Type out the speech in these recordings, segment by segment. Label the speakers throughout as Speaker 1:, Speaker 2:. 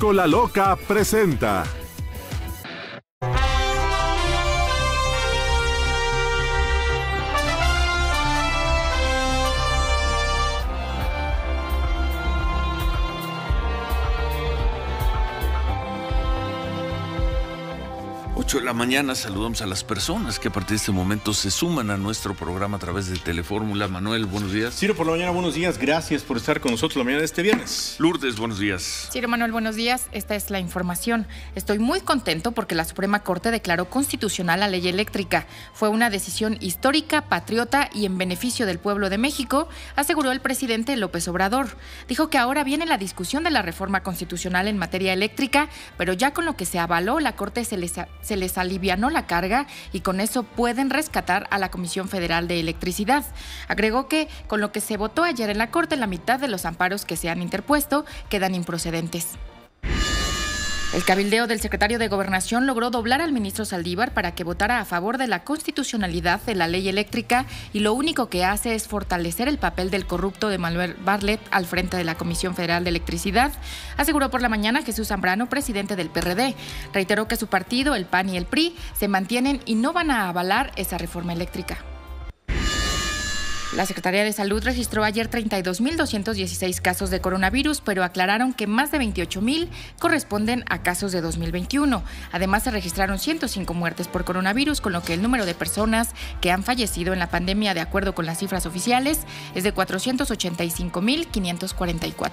Speaker 1: Francisco La Loca presenta.
Speaker 2: De la mañana saludamos a las personas que a partir de este momento se suman a nuestro programa a través de Telefórmula. Manuel, buenos días.
Speaker 3: Ciro, por la mañana, buenos días. Gracias por estar con nosotros la mañana de este viernes.
Speaker 2: Lourdes, buenos días.
Speaker 4: Ciro, Manuel, buenos días. Esta es la información. Estoy muy contento porque la Suprema Corte declaró constitucional la ley eléctrica. Fue una decisión histórica, patriota y en beneficio del pueblo de México, aseguró el presidente López Obrador. Dijo que ahora viene la discusión de la reforma constitucional en materia eléctrica, pero ya con lo que se avaló, la Corte se les alivianó la carga y con eso pueden rescatar a la Comisión Federal de Electricidad. Agregó que con lo que se votó ayer en la Corte, la mitad de los amparos que se han interpuesto quedan improcedentes. El cabildeo del secretario de Gobernación logró doblar al ministro Saldívar para que votara a favor de la constitucionalidad de la ley eléctrica y lo único que hace es fortalecer el papel del corrupto de Manuel Bartlett al frente de la Comisión Federal de Electricidad, aseguró por la mañana Jesús Zambrano, presidente del PRD. Reiteró que su partido, el PAN y el PRI, se mantienen y no van a avalar esa reforma eléctrica. La Secretaría de Salud registró ayer 32.216 casos de coronavirus, pero aclararon que más de 28.000 corresponden a casos de 2021. Además, se registraron 105 muertes por coronavirus, con lo que el número de personas que han fallecido en la pandemia, de acuerdo con las cifras oficiales, es de 485.544.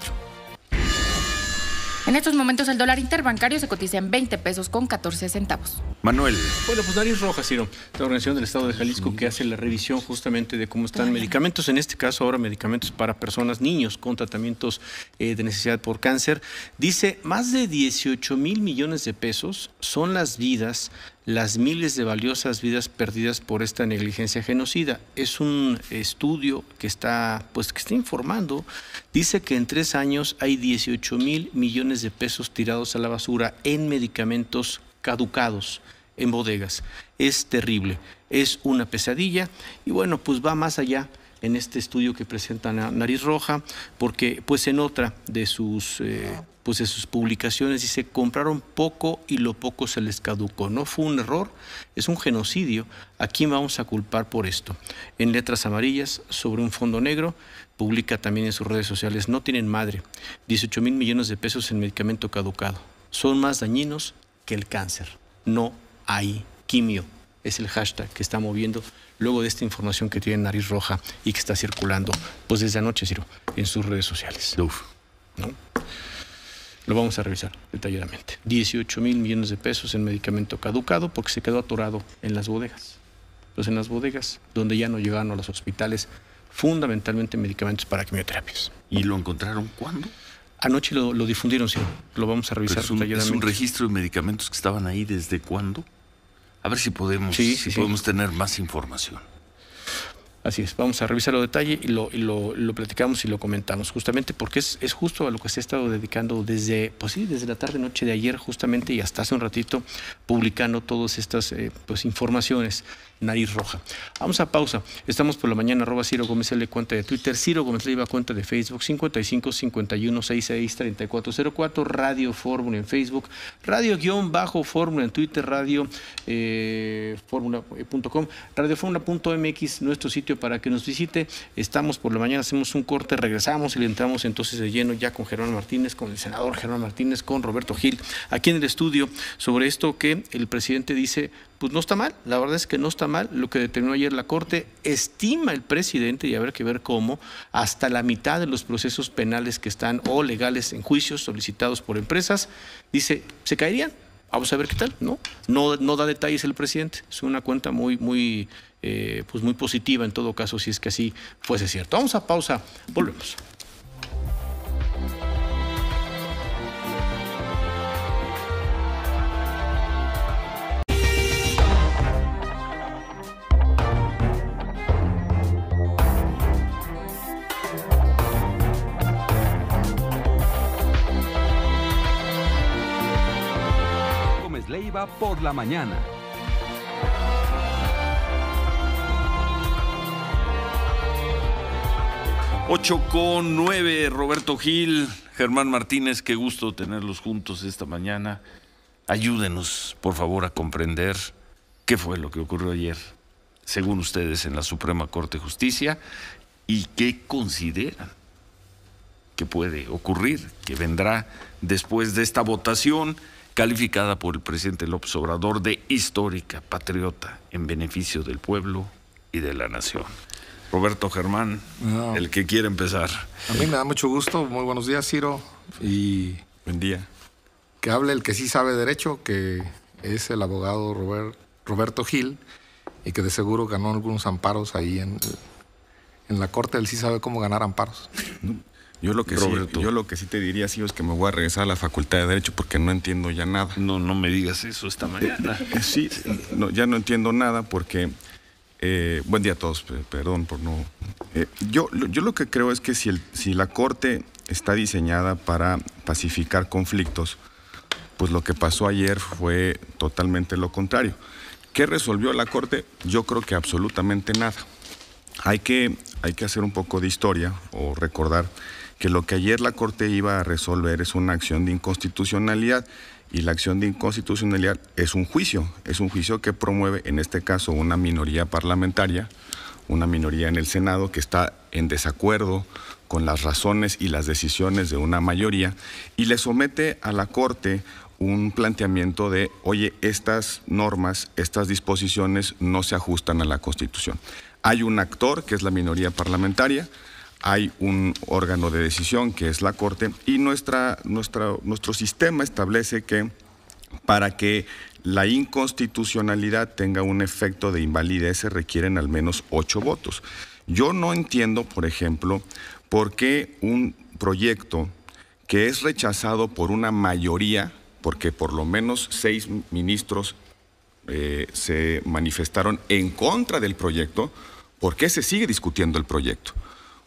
Speaker 4: En estos momentos el dólar interbancario se cotiza en 20 pesos con 14 centavos.
Speaker 2: Manuel.
Speaker 3: Bueno, pues Nariz Roja, Ciro, la Organización del Estado de Jalisco, que hace la revisión justamente de cómo están medicamentos, en este caso ahora medicamentos para personas, niños con tratamientos de necesidad por cáncer. Dice, más de 18,000 millones de pesos son las vidas, las miles de valiosas vidas perdidas por esta negligencia genocida. Es un estudio que está informando. Dice que en 3 años hay 18,000 millones de pesos tirados a la basura en medicamentos caducados en bodegas. Es terrible, es una pesadilla y bueno, pues va más allá en este estudio que presenta Nariz Roja, porque pues en otra de sus publicaciones dice, compraron poco y lo poco se les caducó. No fue un error, es un genocidio. ¿A quién vamos a culpar por esto? En letras amarillas, sobre un fondo negro, publica también en sus redes sociales, no tienen madre, 18,000 millones de pesos en medicamento caducado. Son más dañinos que el cáncer. No hay quimio. Es el hashtag que está moviendo luego de esta información que tiene Nariz Roja y que está circulando pues desde anoche, Ciro, en sus redes sociales.
Speaker 2: Uf.
Speaker 3: ¿No? Lo vamos a revisar detalladamente. 18,000 millones de pesos en medicamento caducado porque se quedó atorado en las bodegas. Entonces, en las bodegas donde ya no llegaron a los hospitales, fundamentalmente medicamentos para quimioterapias.
Speaker 2: ¿Y lo encontraron cuándo?
Speaker 3: Anoche lo difundieron, sí. Lo vamos a revisar detalladamente.
Speaker 2: ¿Es un registro de medicamentos que estaban ahí desde cuándo? A ver si podemos, podemos tener más información.
Speaker 3: Así es, vamos a revisarlo a detalle y lo platicamos y lo comentamos, justamente porque es justo a lo que se ha estado dedicando desde la tarde-noche de ayer, justamente, y hasta hace un ratito, publicando todas estas informaciones. Nariz Roja. Vamos a pausa. Estamos por la mañana, @Ciro Gómez L, cuenta de Twitter, Ciro Gómez Leiva, cuenta de Facebook, 55 51 66 3404, Radio Fórmula en Facebook, Radio_Fórmula en Twitter, Radio Fórmula.com, radiofórmula.mx, nuestro sitio para que nos visite. Estamos por la mañana, hacemos un corte, regresamos y le entramos entonces de lleno ya con Germán Martínez, con el senador Germán Martínez, con Roberto Gil, aquí en el estudio, sobre esto que el presidente dice, pues no está mal, la verdad es que no está mal lo que determinó ayer la Corte. Estima el presidente, y habrá que ver cómo, hasta la mitad de los procesos penales que están o legales en juicios solicitados por empresas, dice, se caerían. Vamos a ver qué tal, ¿no? No da detalles el presidente, es una cuenta muy positiva en todo caso, si es que así fuese cierto. Vamos a pausa, volvemos.
Speaker 5: Leiva por la mañana.
Speaker 2: 8:09, Roberto Gil, Germán Martínez, qué gusto tenerlos juntos esta mañana. Ayúdenos, por favor, a comprender qué fue lo que ocurrió ayer, según ustedes, en la Suprema Corte de Justicia, y qué consideran que puede ocurrir, que vendrá después de esta votación calificada por el presidente López Obrador de histórica, patriota, en beneficio del pueblo y de la nación. Roberto Germán, el que quiere empezar.
Speaker 6: A mí me da mucho gusto. Muy buenos días, Ciro. Y
Speaker 7: buen día.
Speaker 6: Que hable el que sí sabe derecho, que es el abogado Roberto Gil, y que de seguro ganó algunos amparos ahí en la corte. Él sí sabe cómo ganar amparos.
Speaker 7: Yo lo que sí te diría, sí, es que me voy a regresar a la Facultad de Derecho porque no entiendo ya nada.
Speaker 2: No me digas eso esta mañana.
Speaker 7: Sí, ya no entiendo nada porque... buen día a todos, perdón por no... Yo lo que creo es que si la Corte está diseñada para pacificar conflictos, pues lo que pasó ayer fue totalmente lo contrario. ¿Qué resolvió la Corte? Yo creo que absolutamente nada. Hay que hacer un poco de historia o recordar que lo que ayer la Corte iba a resolver es una acción de inconstitucionalidad, y la acción de inconstitucionalidad es un juicio que promueve, en este caso, una minoría parlamentaria, una minoría en el Senado que está en desacuerdo con las razones y las decisiones de una mayoría, y le somete a la Corte un planteamiento de, oye, estas normas, estas disposiciones no se ajustan a la Constitución. Hay un actor, que es la minoría parlamentaria, hay un órgano de decisión, que es la Corte, y nuestro sistema establece que para que la inconstitucionalidad tenga un efecto de invalidez se requieren al menos 8 votos. Yo no entiendo, por ejemplo, por qué un proyecto que es rechazado por una mayoría, porque por lo menos 6 ministros se manifestaron en contra del proyecto, ¿por qué se sigue discutiendo el proyecto?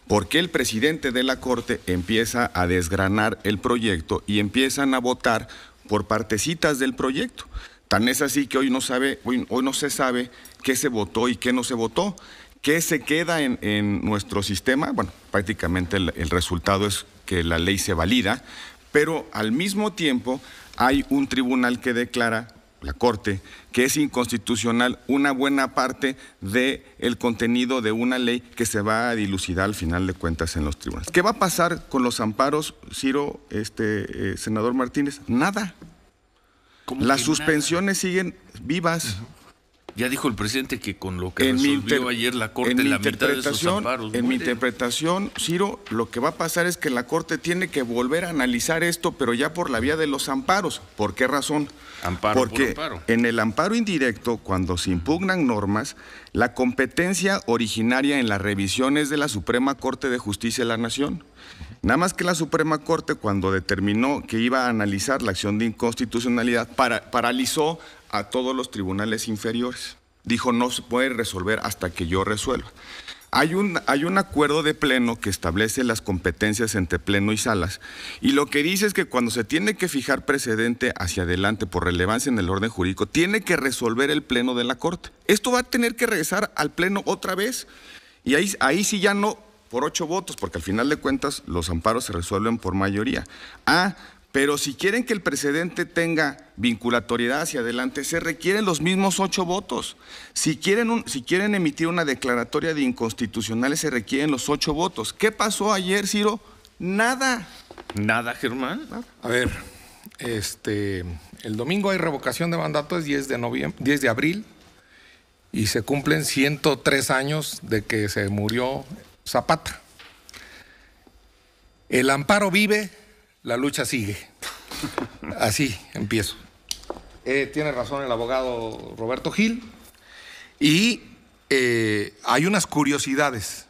Speaker 7: ¿Por qué el presidente de la Corte empieza a desgranar el proyecto y empiezan a votar por partecitas del proyecto? Tan es así que hoy no se sabe qué se votó y qué no se votó. ¿Qué se queda en nuestro sistema? Bueno, prácticamente el resultado es que la ley se valida, pero al mismo tiempo hay un tribunal que declara, la Corte, que es inconstitucional una buena parte del contenido de una ley que se va a dilucidar al final de cuentas en los tribunales. ¿Qué va a pasar con los amparos, Ciro, senador Martínez? Nada. Las suspensiones siguen vivas.
Speaker 2: Ya dijo el presidente que con lo que resolvió ayer la Corte, la mitad de esos amparos.
Speaker 7: En mi interpretación, Ciro, lo que va a pasar es que la Corte tiene que volver a analizar esto, pero ya por la vía de los amparos. ¿Por qué razón? Porque en el amparo indirecto, cuando se impugnan normas, la competencia originaria en la revisión es de la Suprema Corte de Justicia de la Nación. Nada más que la Suprema Corte, cuando determinó que iba a analizar la acción de inconstitucionalidad, paralizó a todos los tribunales inferiores. Dijo, no se puede resolver hasta que yo resuelva. Hay un acuerdo de pleno que establece las competencias entre pleno y salas, y lo que dice es que cuando se tiene que fijar precedente hacia adelante por relevancia en el orden jurídico, tiene que resolver el pleno de la Corte. Esto va a tener que regresar al pleno otra vez, y ahí sí ya no por 8 votos, porque al final de cuentas los amparos se resuelven por mayoría. Pero si quieren que el precedente tenga vinculatoriedad hacia adelante, se requieren los mismos 8 votos. Si quieren emitir una declaratoria de inconstitucionales, se requieren los 8 votos. ¿Qué pasó ayer, Ciro? Nada.
Speaker 2: ¿Nada, Germán?
Speaker 6: A ver, el domingo hay revocación de mandato, es 10 de abril, y se cumplen 103 años de que se murió Zapata. El amparo vive, la lucha sigue. Así empiezo. Tiene razón el abogado Roberto Gil. Y hay unas curiosidades.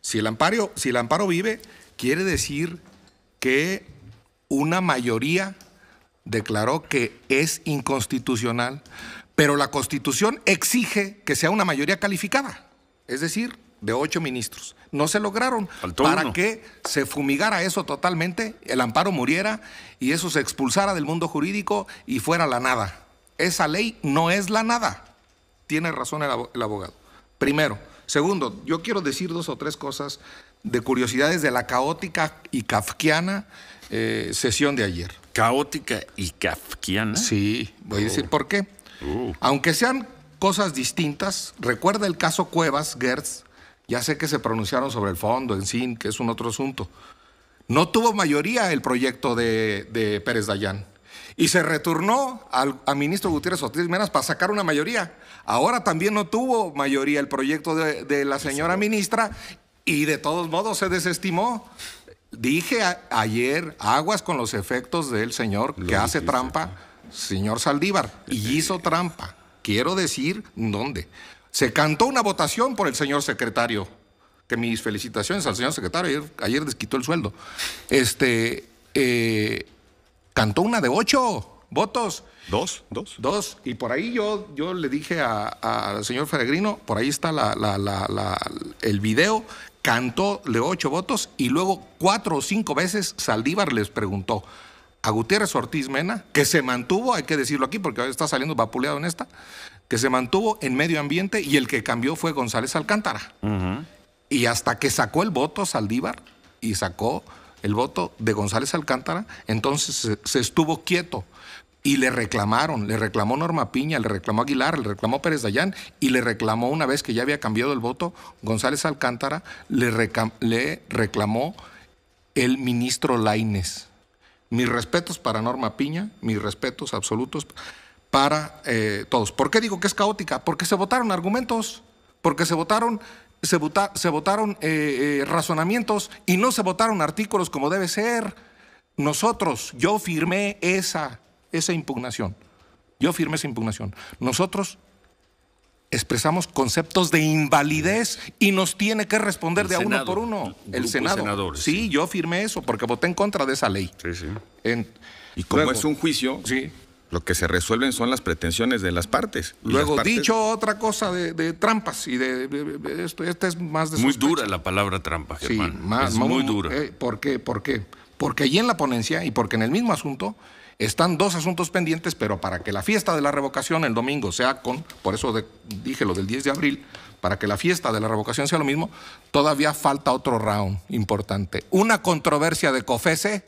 Speaker 6: Si el amparo vive, quiere decir que una mayoría declaró que es inconstitucional, pero la Constitución exige que sea una mayoría calificada, es decir, de 8 ministros. No se lograron.
Speaker 2: Faltó
Speaker 6: para
Speaker 2: uno.
Speaker 6: que se fumigara eso totalmente, el amparo muriera y eso se expulsara del mundo jurídico y fuera la nada. Esa ley no es la nada. Tiene razón el abogado. Primero. Segundo, yo quiero decir 2 o 3 cosas de curiosidades de la caótica y kafkiana sesión de ayer.
Speaker 2: ¿Caótica y kafkiana?
Speaker 6: Sí, voy a decir por qué. Aunque sean cosas distintas, recuerda el caso Cuevas, Gertz, ya sé que se pronunciaron sobre el fondo, en sí, que es un otro asunto. No tuvo mayoría el proyecto de Pérez Dayán. Y se retornó al ministro Gutiérrez Ortiz Menas para sacar una mayoría. Ahora también no tuvo mayoría el proyecto de la señora ministra y de todos modos se desestimó. Dije ayer, aguas con los efectos del señor que hace trampa, señor Saldívar, y hizo trampa. Quiero decir dónde. Se cantó una votación por el señor secretario, que mis felicitaciones al señor secretario, ayer desquitó el sueldo. Cantó una de 8 votos. ¿Dos? Y por ahí yo le dije al señor Peregrino, por ahí está el video, cantó de 8 votos y luego 4 o 5 veces Saldívar les preguntó a Gutiérrez Ortiz Mena, que se mantuvo, hay que decirlo aquí porque está saliendo vapuleado en esta, que se mantuvo en medio ambiente y el que cambió fue González Alcántara. Y hasta que sacó el voto Saldívar y sacó el voto de González Alcántara, entonces se estuvo quieto y le reclamó Norma Piña, le reclamó Aguilar, le reclamó Pérez Dayán y le reclamó, una vez que ya había cambiado el voto, González Alcántara, le reclamó el ministro Lainez. Mis respetos para Norma Piña, mis respetos absolutos para todos. ¿Por qué digo que es caótica? Porque se votaron argumentos, porque se votaron razonamientos y no se votaron artículos como debe ser. Yo firmé esa impugnación. Nosotros expresamos conceptos de invalidez y nos tiene que responder de a uno por uno. El Senado. Sí, yo firmé eso porque voté en contra de esa ley.
Speaker 7: Sí. Y como es un juicio, lo que se resuelven son las pretensiones de las partes.
Speaker 6: Luego, dicho otra cosa de trampas y de esto, es más de
Speaker 2: muy dura la palabra trampa, Germán.
Speaker 6: Sí, muy dura. ¿Por qué? Porque allí en la ponencia y porque en el mismo asunto están 2 asuntos pendientes, pero para que la fiesta de la revocación el domingo sea por eso dije lo del 10 de abril, para que la fiesta de la revocación sea lo mismo, todavía falta otro round importante. Una controversia de COFESE.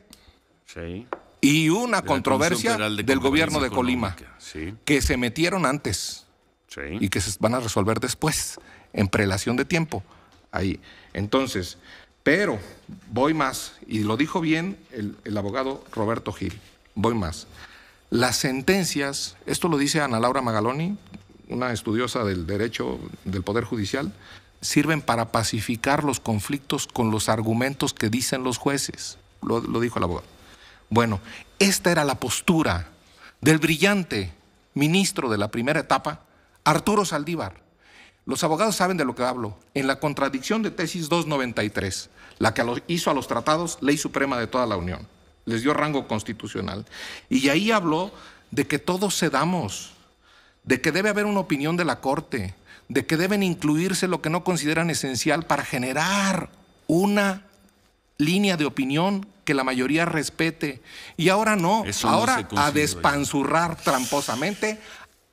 Speaker 2: Sí.
Speaker 6: Y una controversia del gobierno de Colima, que se metieron antes y que se van a resolver después, en prelación de tiempo. Ahí. Entonces, pero voy más, y lo dijo bien el abogado Roberto Gil, voy más. Las sentencias, esto lo dice Ana Laura Magaloni, una estudiosa del derecho del Poder Judicial, sirven para pacificar los conflictos con los argumentos que dicen los jueces. Lo dijo el abogado. Bueno, esta era la postura del brillante ministro de la primera etapa, Arturo Saldívar. Los abogados saben de lo que hablo. En la contradicción de tesis 293, la que hizo a los tratados Ley Suprema de toda la Unión, les dio rango constitucional. Y ahí habló de que todos cedamos, de que debe haber una opinión de la Corte, de que deben incluirse lo que no consideran esencial para generar una línea de opinión que la mayoría respete. Y ahora no, ahora a despanzurrar tramposamente,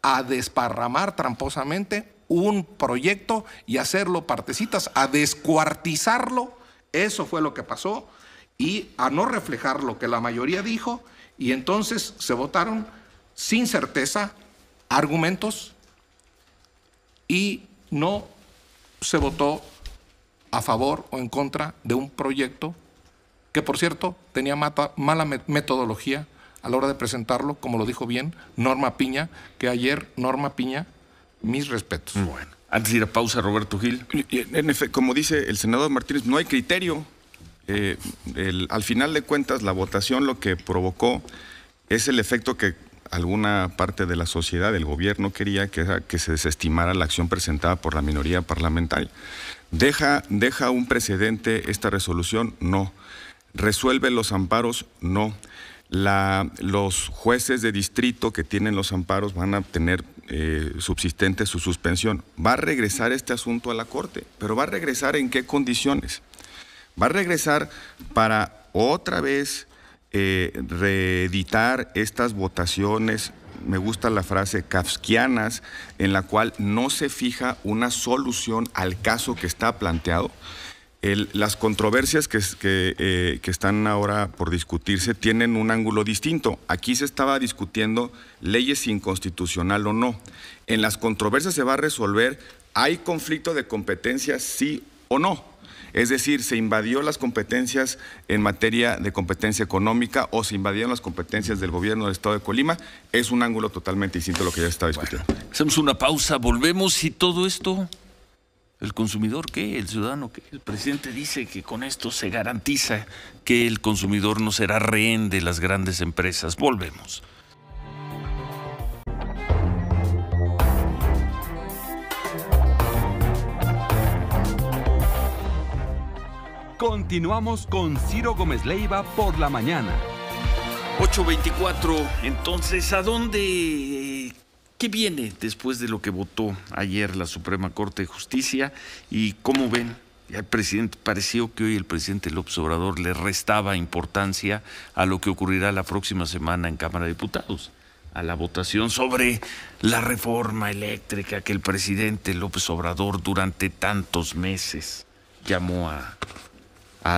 Speaker 6: a desparramar tramposamente un proyecto y hacerlo partecitas, a descuartizarlo. Eso fue lo que pasó, y a no reflejar lo que la mayoría dijo, y entonces se votaron sin certeza argumentos y no se votó a favor o en contra de un proyecto que, por cierto, tenía mala metodología a la hora de presentarlo, como lo dijo bien Norma Piña, que ayer Norma Piña, mis respetos.
Speaker 2: Bueno, antes de ir a pausa, Roberto Gil.
Speaker 7: En efecto, como dice el senador Martínez, no hay criterio. Al final de cuentas, la votación lo que provocó es el efecto que alguna parte de la sociedad, del gobierno, quería, que era que se desestimara la acción presentada por la minoría parlamentaria. ¿Deja un precedente esta resolución? No. ¿Resuelve los amparos? No. Los jueces de distrito que tienen los amparos van a tener subsistente su suspensión. Va a regresar este asunto a la Corte, pero ¿va a regresar en qué condiciones? Va a regresar para otra vez reeditar estas votaciones, me gusta la frase, kafkianas, en la cual no se fija una solución al caso que está planteado. Las controversias que están ahora por discutirse tienen un ángulo distinto. Aquí se estaba discutiendo leyes inconstitucional o no. En las controversias se va a resolver, ¿hay conflicto de competencias, sí o no? Es decir, ¿se invadió las competencias en materia de competencia económica o se invadieron las competencias del gobierno del Estado de Colima? Es un ángulo totalmente distinto a lo que ya estaba discutiendo.
Speaker 2: Bueno, hacemos una pausa, volvemos y todo esto, ¿el consumidor qué? ¿El ciudadano qué? El presidente dice que con esto se garantiza que el consumidor no será rehén de las grandes empresas. Volvemos.
Speaker 5: Continuamos con Ciro Gómez Leiva por la mañana.
Speaker 2: 8:24, entonces, ¿a dónde? ¿Qué viene después de lo que votó ayer la Suprema Corte de Justicia? ¿Y cómo ven? El presidente, pareció que hoy el presidente López Obrador le restaba importancia a lo que ocurrirá la próxima semana en Cámara de Diputados, a la votación sobre la reforma eléctrica que el presidente López Obrador durante tantos meses llamó a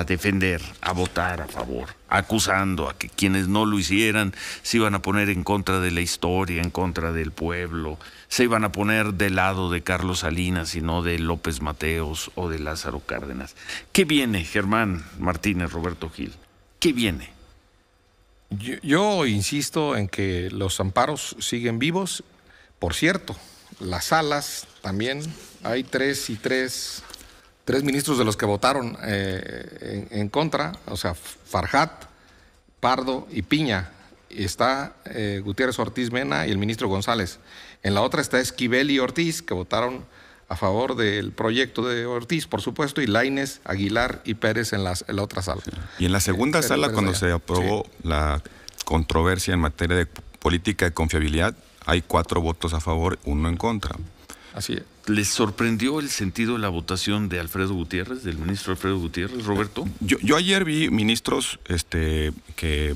Speaker 2: defender, a votar a favor, acusando a que quienes no lo hicieran se iban a poner en contra de la historia, en contra del pueblo, se iban a poner del lado de Carlos Salinas y no de López Mateos o de Lázaro Cárdenas. ¿Qué viene, Germán Martínez, Roberto Gil? ¿Qué viene?
Speaker 6: Yo insisto en que los amparos siguen vivos. Por cierto, las salas también, hay tres ministros de los que votaron en contra, o sea, Farjat, Pardo y Piña. Está Gutiérrez Ortiz Mena y el ministro González. En la otra está Esquivel y Ortiz, que votaron a favor del proyecto de Ortiz, por supuesto, y Lainez, Aguilar y Pérez en la otra sala.
Speaker 7: Y en la segunda sala, cuando se aprobó la controversia en materia de política de confiabilidad, hay 4 votos a favor, 1 en contra.
Speaker 6: Así es.
Speaker 2: ¿Les sorprendió el sentido de la votación de Alfredo Gutiérrez, del ministro Alfredo Gutiérrez, Roberto?
Speaker 7: Yo ayer vi ministros que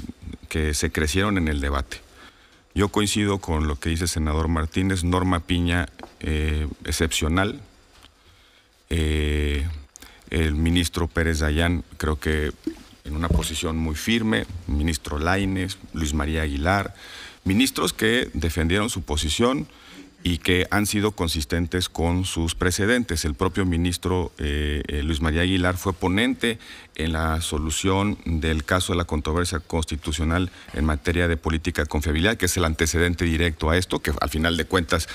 Speaker 7: se crecieron en el debate. Yo coincido con lo que dice el senador Martínez. Norma Piña, excepcional. El ministro Pérez Dayán, creo que en una posición muy firme. Ministro Lainez, Luis María Aguilar. Ministros que defendieron su posición y que han sido consistentes con sus precedentes. El propio ministro Luis María Aguilar fue ponente en la solución del caso de la controversia constitucional en materia de política de confiabilidad, que es el antecedente directo a esto, que al final de cuentas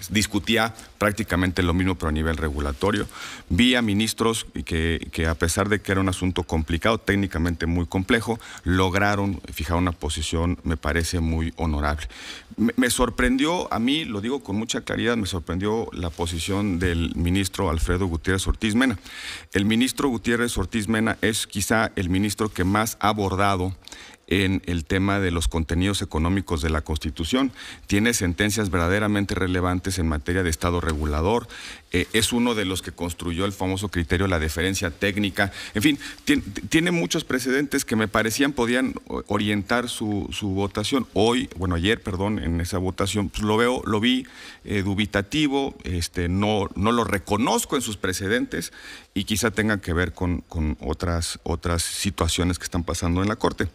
Speaker 7: discutía prácticamente lo mismo, pero a nivel regulatorio. Vi a ministros que a pesar de que era un asunto complicado, técnicamente muy complejo, lograron fijar una posición, me parece, muy honorable. Me sorprendió, a mí, lo digo con mucha claridad, me sorprendió la posición del ministro Alfredo Gutiérrez Ortiz Mena. El ministro Gutiérrez Ortiz Mena es quizá el ministro que más ha abordado en el tema de los contenidos económicos de la Constitución. Tiene sentencias verdaderamente relevantes en materia de Estado regulador. Es uno de los que construyó el famoso criterio de la deferencia técnica. En fin, tiene muchos precedentes que me parecían podían orientar su votación. Ayer, en esa votación, pues lo vi dubitativo, no lo reconozco en sus precedentes y quizá tenga que ver con otras situaciones que están pasando en la Corte.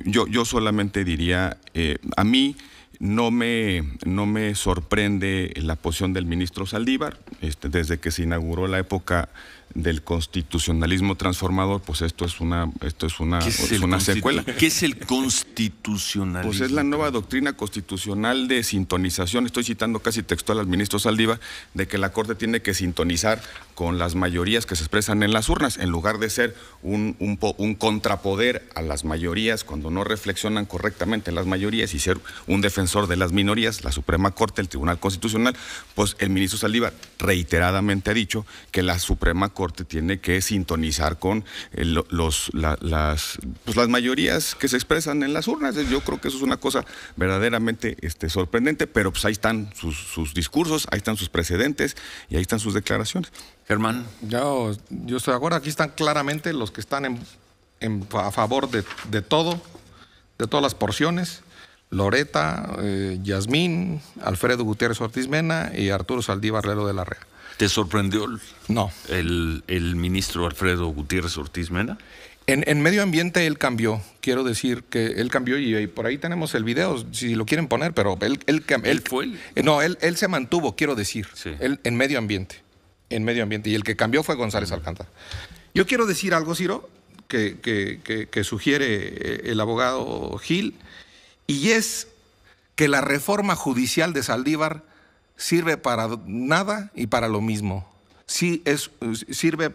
Speaker 7: Yo solamente diría, a mí no me sorprende la posición del ministro Saldívar, desde que se inauguró la época del constitucionalismo transformador, pues esto es una secuela.
Speaker 2: ¿Qué es el constitucionalismo?
Speaker 7: Pues es la nueva doctrina constitucional de sintonización, estoy citando casi textual al ministro Saldívar, de que la Corte tiene que sintonizar con las mayorías que se expresan en las urnas, en lugar de ser un contrapoder a las mayorías cuando no reflexionan correctamente las mayorías y ser un defensor de las minorías, la Suprema Corte, el Tribunal Constitucional. Pues el ministro Saldívar reiteradamente ha dicho que la Suprema Corte tiene que sintonizar con las mayorías que se expresan en las urnas. Yo creo que eso es una cosa verdaderamente sorprendente, pero pues ahí están sus discursos, ahí están sus precedentes y ahí están sus declaraciones.
Speaker 2: Germán.
Speaker 6: Yo estoy de acuerdo, aquí están claramente los que están a favor de todo, de todas las porciones. Loreta, Yasmín, Alfredo Gutiérrez Ortiz Mena y Arturo Saldívar Lelo de la Rea.
Speaker 2: ¿Te sorprendió
Speaker 6: No.
Speaker 2: el ministro Alfredo Gutiérrez Ortiz Mena?
Speaker 6: En medio ambiente él cambió, quiero decir que él cambió y por ahí tenemos el video, si lo quieren poner, pero él
Speaker 2: fue
Speaker 6: no, él se mantuvo, quiero decir,
Speaker 2: sí.
Speaker 6: Él, en medio ambiente, y el que cambió fue González Alcántara. Yo quiero decir algo, Ciro, que sugiere el abogado Gil, y es que la reforma judicial de Saldívar sirve para nada y para lo mismo. Sí, sirve...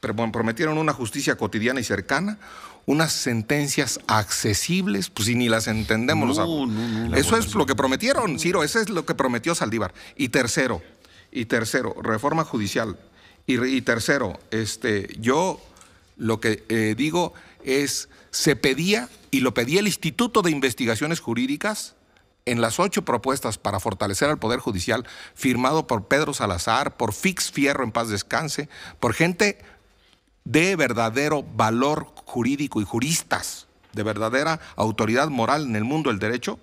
Speaker 6: prometieron una justicia cotidiana y cercana, unas sentencias accesibles, pues si ni las entendemos.
Speaker 2: No,
Speaker 6: eso es lo que prometieron, Ciro, eso es lo que prometió Saldívar. Y tercero, reforma judicial. Y tercero, yo lo que digo es, se pedía, y lo pedía el Instituto de Investigaciones Jurídicas, en las 8 propuestas para fortalecer al Poder Judicial, firmado por Pedro Salazar, por Fix Fierro, en paz descanse, por gente de verdadero valor jurídico y juristas, de verdadera autoridad moral en el mundo del derecho,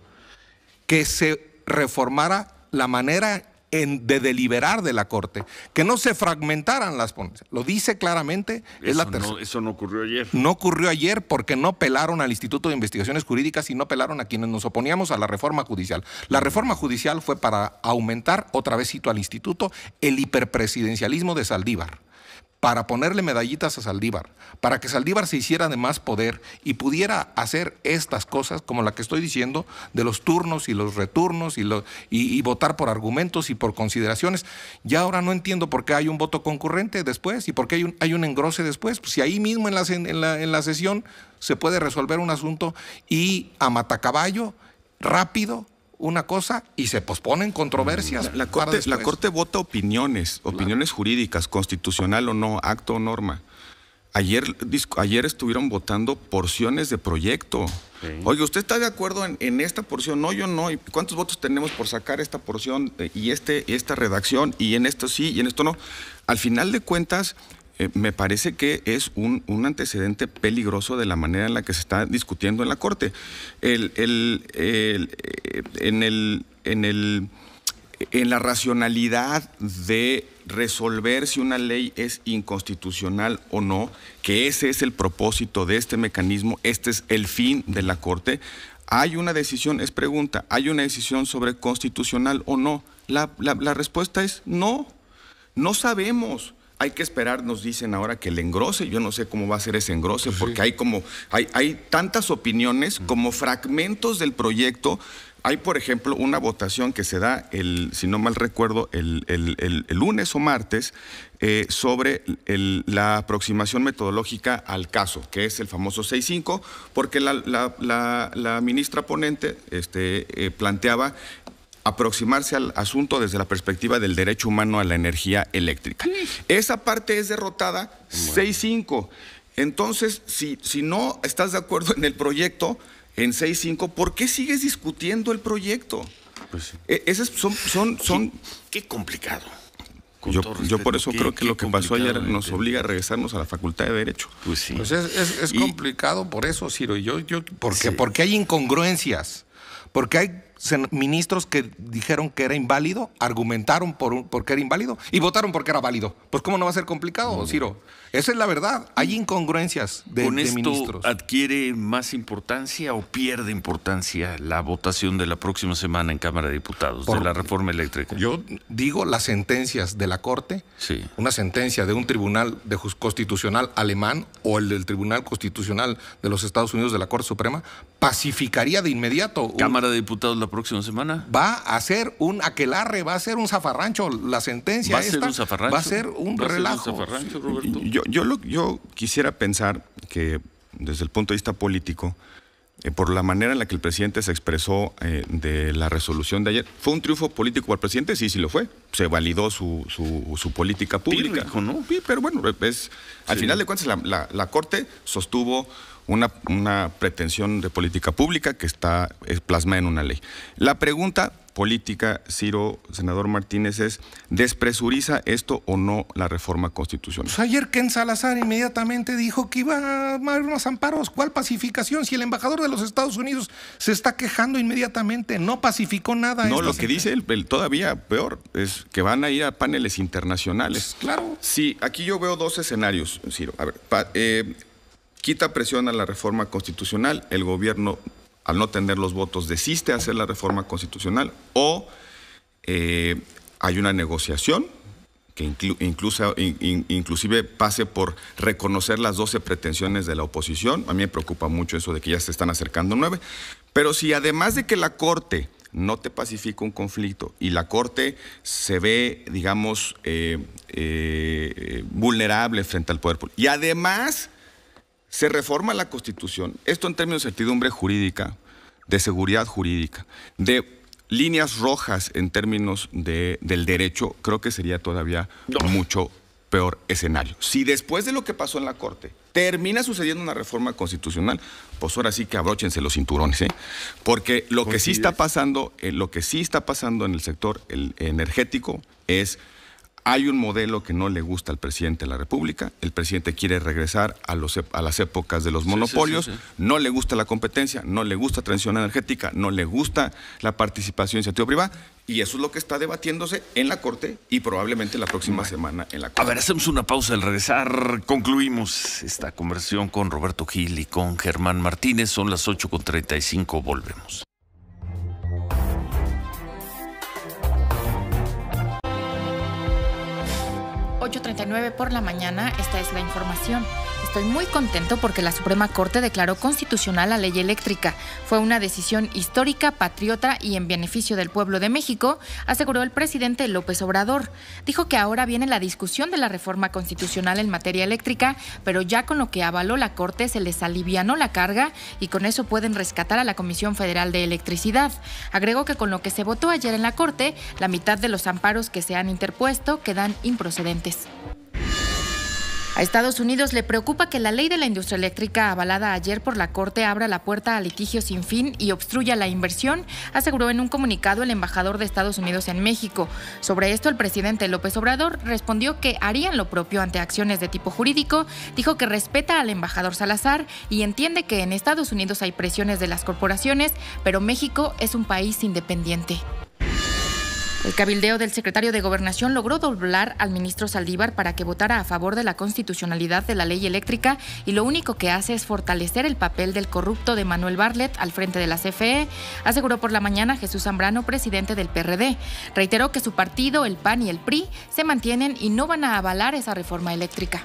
Speaker 6: que se reformara la manera de deliberar de la Corte, que no se fragmentaran las ponencias. Lo dice claramente.
Speaker 2: Eso no ocurrió ayer.
Speaker 6: No ocurrió ayer porque no pelaron al Instituto de Investigaciones Jurídicas y no pelaron a quienes nos oponíamos a la reforma judicial. La reforma judicial fue para aumentar, otra vez cito al instituto, el hiperpresidencialismo de Saldívar, para ponerle medallitas a Saldívar, para que Saldívar se hiciera de más poder y pudiera hacer estas cosas como la que estoy diciendo, de los turnos y los returnos y votar por argumentos y por consideraciones. Ya ahora no entiendo por qué hay un voto concurrente después y por qué hay un engrose después. Pues si ahí mismo en la sesión se puede resolver un asunto y a matacaballo, rápido, una cosa, y se posponen controversias.
Speaker 7: La Corte vota opiniones jurídicas, constitucional o no, acto o norma. Ayer estuvieron votando porciones de proyecto. Sí. Oye, ¿usted está de acuerdo en esta porción? No, yo no. ¿Y cuántos votos tenemos por sacar esta porción y esta redacción? Y en esto sí, y en esto no. Al final de cuentas, me parece que es un antecedente peligroso de la manera en la que se está discutiendo en la Corte. En la racionalidad de resolver si una ley es inconstitucional o no, que ese es el propósito de este mecanismo, este es el fin de la Corte, hay una decisión, ¿hay una decisión sobre constitucional o no? La respuesta es no, no sabemos. Hay que esperar, nos dicen ahora que el engrose, yo no sé cómo va a ser ese engrose, porque hay tantas opiniones como fragmentos del proyecto. Hay, por ejemplo, una votación que se da, si no mal recuerdo, el lunes o martes, sobre la aproximación metodológica al caso, que es el famoso 6.5, porque la ministra ponente planteaba aproximarse al asunto desde la perspectiva del derecho humano a la energía eléctrica. Esa parte es derrotada, 6.5. Entonces, si no estás de acuerdo en el proyecto, en 6.5, ¿por qué sigues discutiendo el proyecto? Pues sí. Esos son
Speaker 2: qué complicado.
Speaker 7: Yo por eso creo que lo que pasó ayer nos obliga a regresarnos a la Facultad de Derecho.
Speaker 6: Pues sí. Pues es complicado por eso, Ciro. Porque hay incongruencias. Porque hay ministros que dijeron que era inválido, argumentaron porque era inválido y votaron porque era válido. Pues ¿cómo no va a ser complicado, Ciro? Esa es la verdad. Hay incongruencias de ministros.
Speaker 2: ¿Adquiere más importancia o pierde importancia la votación de la próxima semana en Cámara de Diputados de la reforma eléctrica?
Speaker 6: Yo digo las sentencias de la Corte,
Speaker 2: sí.
Speaker 6: Una sentencia de un tribunal constitucional alemán o el del Tribunal Constitucional de los Estados Unidos de la Corte Suprema, pacificaría de inmediato.
Speaker 2: ¿Cámara de Diputados la próxima semana?
Speaker 6: Va a ser un aquelarre, va a ser un zafarrancho la sentencia.
Speaker 2: ¿Va a ser un zafarrancho?
Speaker 6: Va a ser un relajo.
Speaker 2: ¿Va a ser un zafarrancho, Roberto?
Speaker 7: Yo quisiera pensar que desde el punto de vista político, por la manera en la que el presidente se expresó de la resolución de ayer, ¿fue un triunfo político para el presidente? Sí lo fue. Se validó su política pública.
Speaker 2: Pírrico, ¿no?
Speaker 7: Sí, pero bueno, al final de cuentas la Corte sostuvo una pretensión de política pública que está plasmada en una ley. La pregunta política, Ciro, senador Martínez, es: ¿despresuriza esto o no la reforma constitucional?
Speaker 6: Pues ayer Ken Salazar inmediatamente dijo que iba a haber unos amparos. ¿Cuál pacificación? Si el embajador de los Estados Unidos se está quejando inmediatamente, no pacificó nada.
Speaker 7: No, lo que dice el todavía peor es que van a ir a paneles internacionales.
Speaker 6: Pues, claro.
Speaker 7: Sí, aquí yo veo dos escenarios, Ciro. A ver, quita presión a la reforma constitucional, el gobierno, al no tener los votos, desiste a hacer la reforma constitucional, o hay una negociación que inclusive pase por reconocer las 12 pretensiones de la oposición. A mí me preocupa mucho eso de que ya se están acercando 9. Pero si además de que la Corte no te pacifica un conflicto y la Corte se ve, digamos, vulnerable frente al poder político, y además se reforma la Constitución, esto en términos de certidumbre jurídica, de seguridad jurídica, de líneas rojas en términos del derecho, creo que sería todavía mucho peor escenario. Si después de lo que pasó en la Corte termina sucediendo una reforma constitucional, pues ahora sí que abróchense los cinturones, porque lo que sí está pasando, en el sector energético es: hay un modelo que no le gusta al presidente de la República. El presidente quiere regresar a las épocas de los monopolios. Sí. No le gusta la competencia, no le gusta transición energética, no le gusta la participación en iniciativa privada. Y eso es lo que está debatiéndose en la Corte y probablemente la próxima semana en la Corte.
Speaker 2: A ver, hacemos una pausa. Al regresar concluimos esta conversación con Roberto Gil y con Germán Martínez. Son las 8:35. Volvemos.
Speaker 4: 8:39 por la mañana, esta es la información. Estoy muy contento porque la Suprema Corte declaró constitucional la ley eléctrica. Fue una decisión histórica, patriota y en beneficio del pueblo de México, aseguró el presidente López Obrador. Dijo que ahora viene la discusión de la reforma constitucional en materia eléctrica, pero ya con lo que avaló la Corte se les alivianó la carga y con eso pueden rescatar a la Comisión Federal de Electricidad. Agregó que con lo que se votó ayer en la Corte, la mitad de los amparos que se han interpuesto quedan improcedentes. A Estados Unidos le preocupa que la ley de la industria eléctrica avalada ayer por la Corte abra la puerta a litigios sin fin y obstruya la inversión, aseguró en un comunicado el embajador de Estados Unidos en México. Sobre esto, el presidente López Obrador respondió que harían lo propio ante acciones de tipo jurídico. Dijo que respeta al embajador Salazar y entiende que en Estados Unidos hay presiones de las corporaciones, pero México es un país independiente. El cabildeo del secretario de Gobernación logró doblar al ministro Saldívar para que votara a favor de la constitucionalidad de la ley eléctrica y lo único que hace es fortalecer el papel del corrupto de Manuel Bartlett al frente de la CFE, aseguró por la mañana Jesús Zambrano, presidente del PRD. Reiteró que su partido, el PAN y el PRI, se mantienen y no van a avalar esa reforma eléctrica.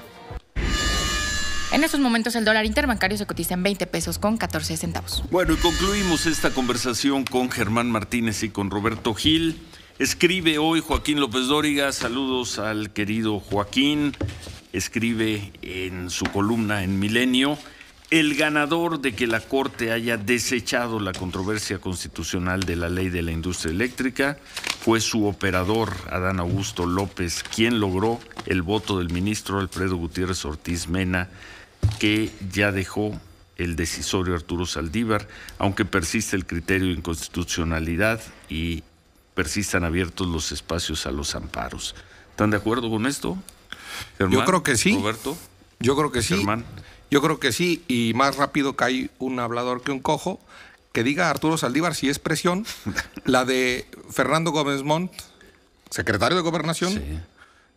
Speaker 4: En estos momentos el dólar interbancario se cotiza en 20 pesos con 14 centavos.
Speaker 2: Bueno, y concluimos esta conversación con Germán Martínez y con Roberto Gil. Escribe hoy Joaquín López Dóriga, saludos al querido Joaquín, escribe en su columna en Milenio: el ganador de que la Corte haya desechado la controversia constitucional de la ley de la industria eléctrica fue su operador, Adán Augusto López, quien logró el voto del ministro Alfredo Gutiérrez Ortiz Mena, que ya dejó el decisorio Arturo Saldívar, aunque persiste el criterio de inconstitucionalidad y persistan abiertos los espacios a los amparos. ¿Están de acuerdo con esto, Germán?
Speaker 6: Yo creo que sí.
Speaker 2: ¿Roberto?
Speaker 6: Yo creo que sí.
Speaker 2: Germán.
Speaker 6: Yo creo que sí, y más rápido cae un hablador que un cojo. Que diga Arturo Saldívar si es presión, la de Fernando Gómez Montt, secretario de Gobernación, sí.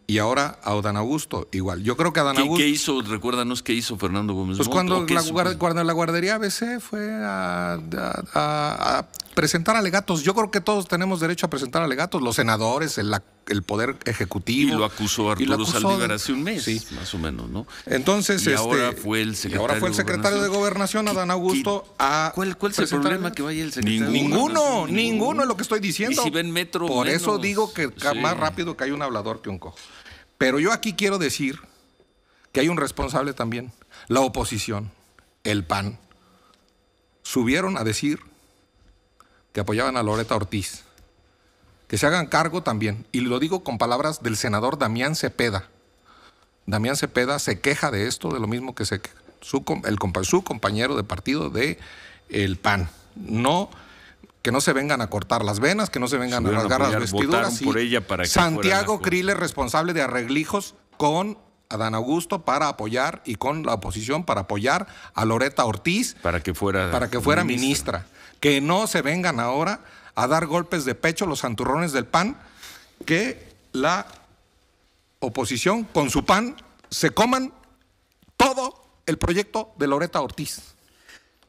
Speaker 6: Y ahora a Adán Augusto, igual. Yo creo que Adán Augusto...
Speaker 2: ¿Qué hizo? Recuérdanos qué hizo Fernando Gómez Montt.
Speaker 6: Pues cuando la guardería ABC fue a presentar alegatos. Yo creo que todos tenemos derecho a presentar alegatos, los senadores, el Poder Ejecutivo.
Speaker 2: Y lo acusó Arturo Saldívar hace un mes, sí, más o menos, ¿no?
Speaker 6: Entonces,
Speaker 2: ahora fue el
Speaker 6: secretario de Gobernación, Adán Augusto, a
Speaker 2: ¿Cuál es el problema que vaya el secretario?
Speaker 6: Ninguno es lo que estoy diciendo.
Speaker 2: Y si ven metro,
Speaker 6: por
Speaker 2: menos.
Speaker 6: Eso digo que más rápido que hay un hablador que un cojo. Pero yo aquí quiero decir que hay un responsable también. La oposición, el PAN, subieron a decir que apoyaban a Loretta Ortiz. Que se hagan cargo también. Y lo digo con palabras del senador Damián Cepeda. Damián Cepeda se queja de esto, de lo mismo que su compañero de partido de el PAN. Que no se vengan a cortar las venas, que no se vengan a rasgar las vestiduras.
Speaker 2: Por ella para que
Speaker 6: Santiago Krill es responsable de arreglijos con Adán Augusto para apoyar y con la oposición para apoyar a Loretta Ortiz
Speaker 2: para que fuera
Speaker 6: ministra. Que no se vengan ahora a dar golpes de pecho los santurrones del PAN, que la oposición con su PAN se coman todo el proyecto de Loretta Ortiz.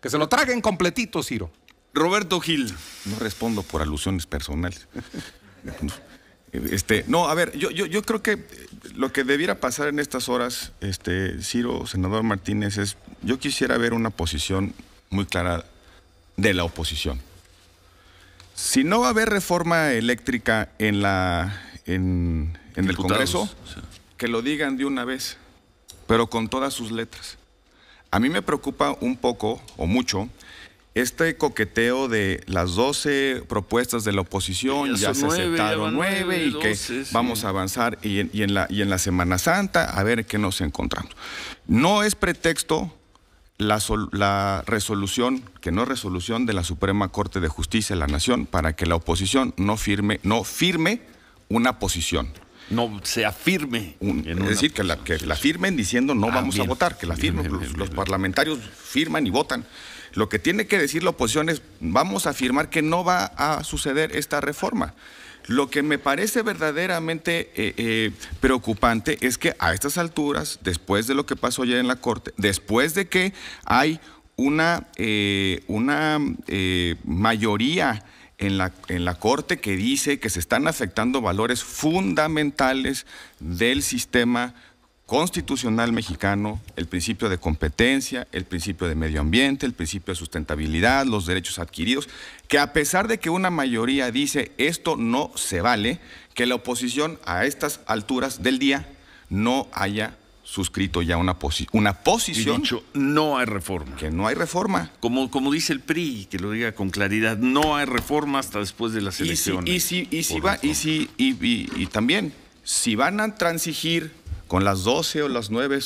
Speaker 6: Que se lo traguen completito, Ciro.
Speaker 2: Roberto Gil.
Speaker 7: No respondo por alusiones personales. No, a ver, yo creo que lo que debiera pasar en estas horas, Ciro, senador Martínez, es yo quisiera ver una posición muy clara de la oposición. Si no va a haber reforma eléctrica en el Congreso, sí, que lo digan de una vez, pero con todas sus letras. A mí me preocupa un poco o mucho este coqueteo de las 12 propuestas de la oposición, ya se aceptaron 9 y que vamos a avanzar y en la Semana Santa a ver qué nos encontramos. No es pretexto la resolución, que no es resolución de la Suprema Corte de Justicia de la Nación, para que la oposición no firme una posición.
Speaker 2: No se afirme.
Speaker 7: Es decir, que la firmen diciendo no vamos a votar, que la firmen. Los parlamentarios firman y votan. Lo que tiene que decir la oposición es vamos a afirmar que no va a suceder esta reforma. Lo que me parece verdaderamente preocupante es que a estas alturas, después de lo que pasó ayer en la Corte, después de que hay una mayoría en la Corte que dice que se están afectando valores fundamentales del sistema constitucional mexicano, el principio de competencia, el principio de medio ambiente, el principio de sustentabilidad, los derechos adquiridos, que a pesar de que una mayoría dice esto no se vale, que la oposición a estas alturas del día no haya suscrito ya una posición.
Speaker 2: Y dicho, no hay reforma.
Speaker 7: Que no hay reforma.
Speaker 2: Como dice el PRI, que lo diga con claridad, no hay reforma hasta después de las elecciones.
Speaker 7: Y también, si van a transigir con las 12 o las 9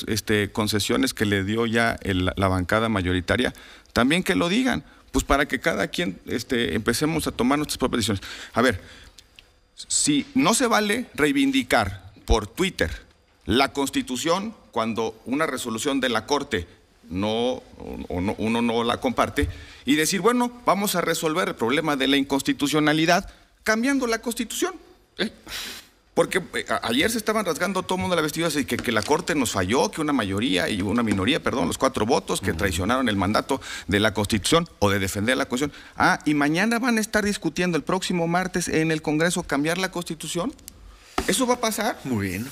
Speaker 7: concesiones que le dio ya la bancada mayoritaria, también que lo digan, pues para que cada quien empecemos a tomar nuestras propias decisiones. A ver, si no se vale reivindicar por Twitter la Constitución cuando una resolución de la Corte uno no la comparte, y decir, bueno, vamos a resolver el problema de la inconstitucionalidad cambiando la Constitución. Porque ayer se estaban rasgando todo el mundo la vestidura y que la Corte nos falló, que una minoría, los 4 votos que traicionaron el mandato de la Constitución o de defender la Constitución. Y mañana van a estar discutiendo el próximo martes en el Congreso cambiar la Constitución. ¿Eso va a pasar?
Speaker 2: Muy bien.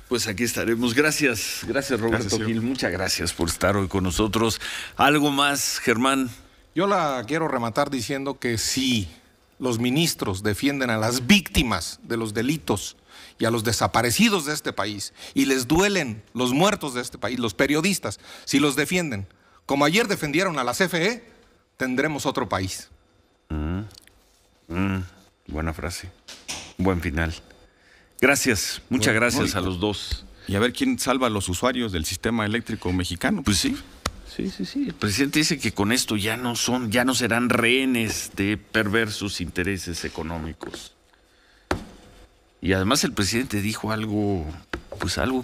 Speaker 2: Pues aquí estaremos. Gracias Roberto Gil. Muchas gracias por estar hoy con nosotros. ¿Algo más, Germán?
Speaker 6: Yo la quiero rematar diciendo que si los ministros defienden a las víctimas de los delitos y a los desaparecidos de este país, y les duelen los muertos de este país, los periodistas, si los defienden, como ayer defendieron a la CFE, tendremos otro país.
Speaker 2: Buena frase. Buen final. Gracias, muchas gracias a los dos.
Speaker 7: Y a ver quién salva a los usuarios del sistema eléctrico mexicano.
Speaker 2: Pues sí. Sí. El presidente dice que con esto ya no serán rehenes de perversos intereses económicos. Y además el presidente dijo algo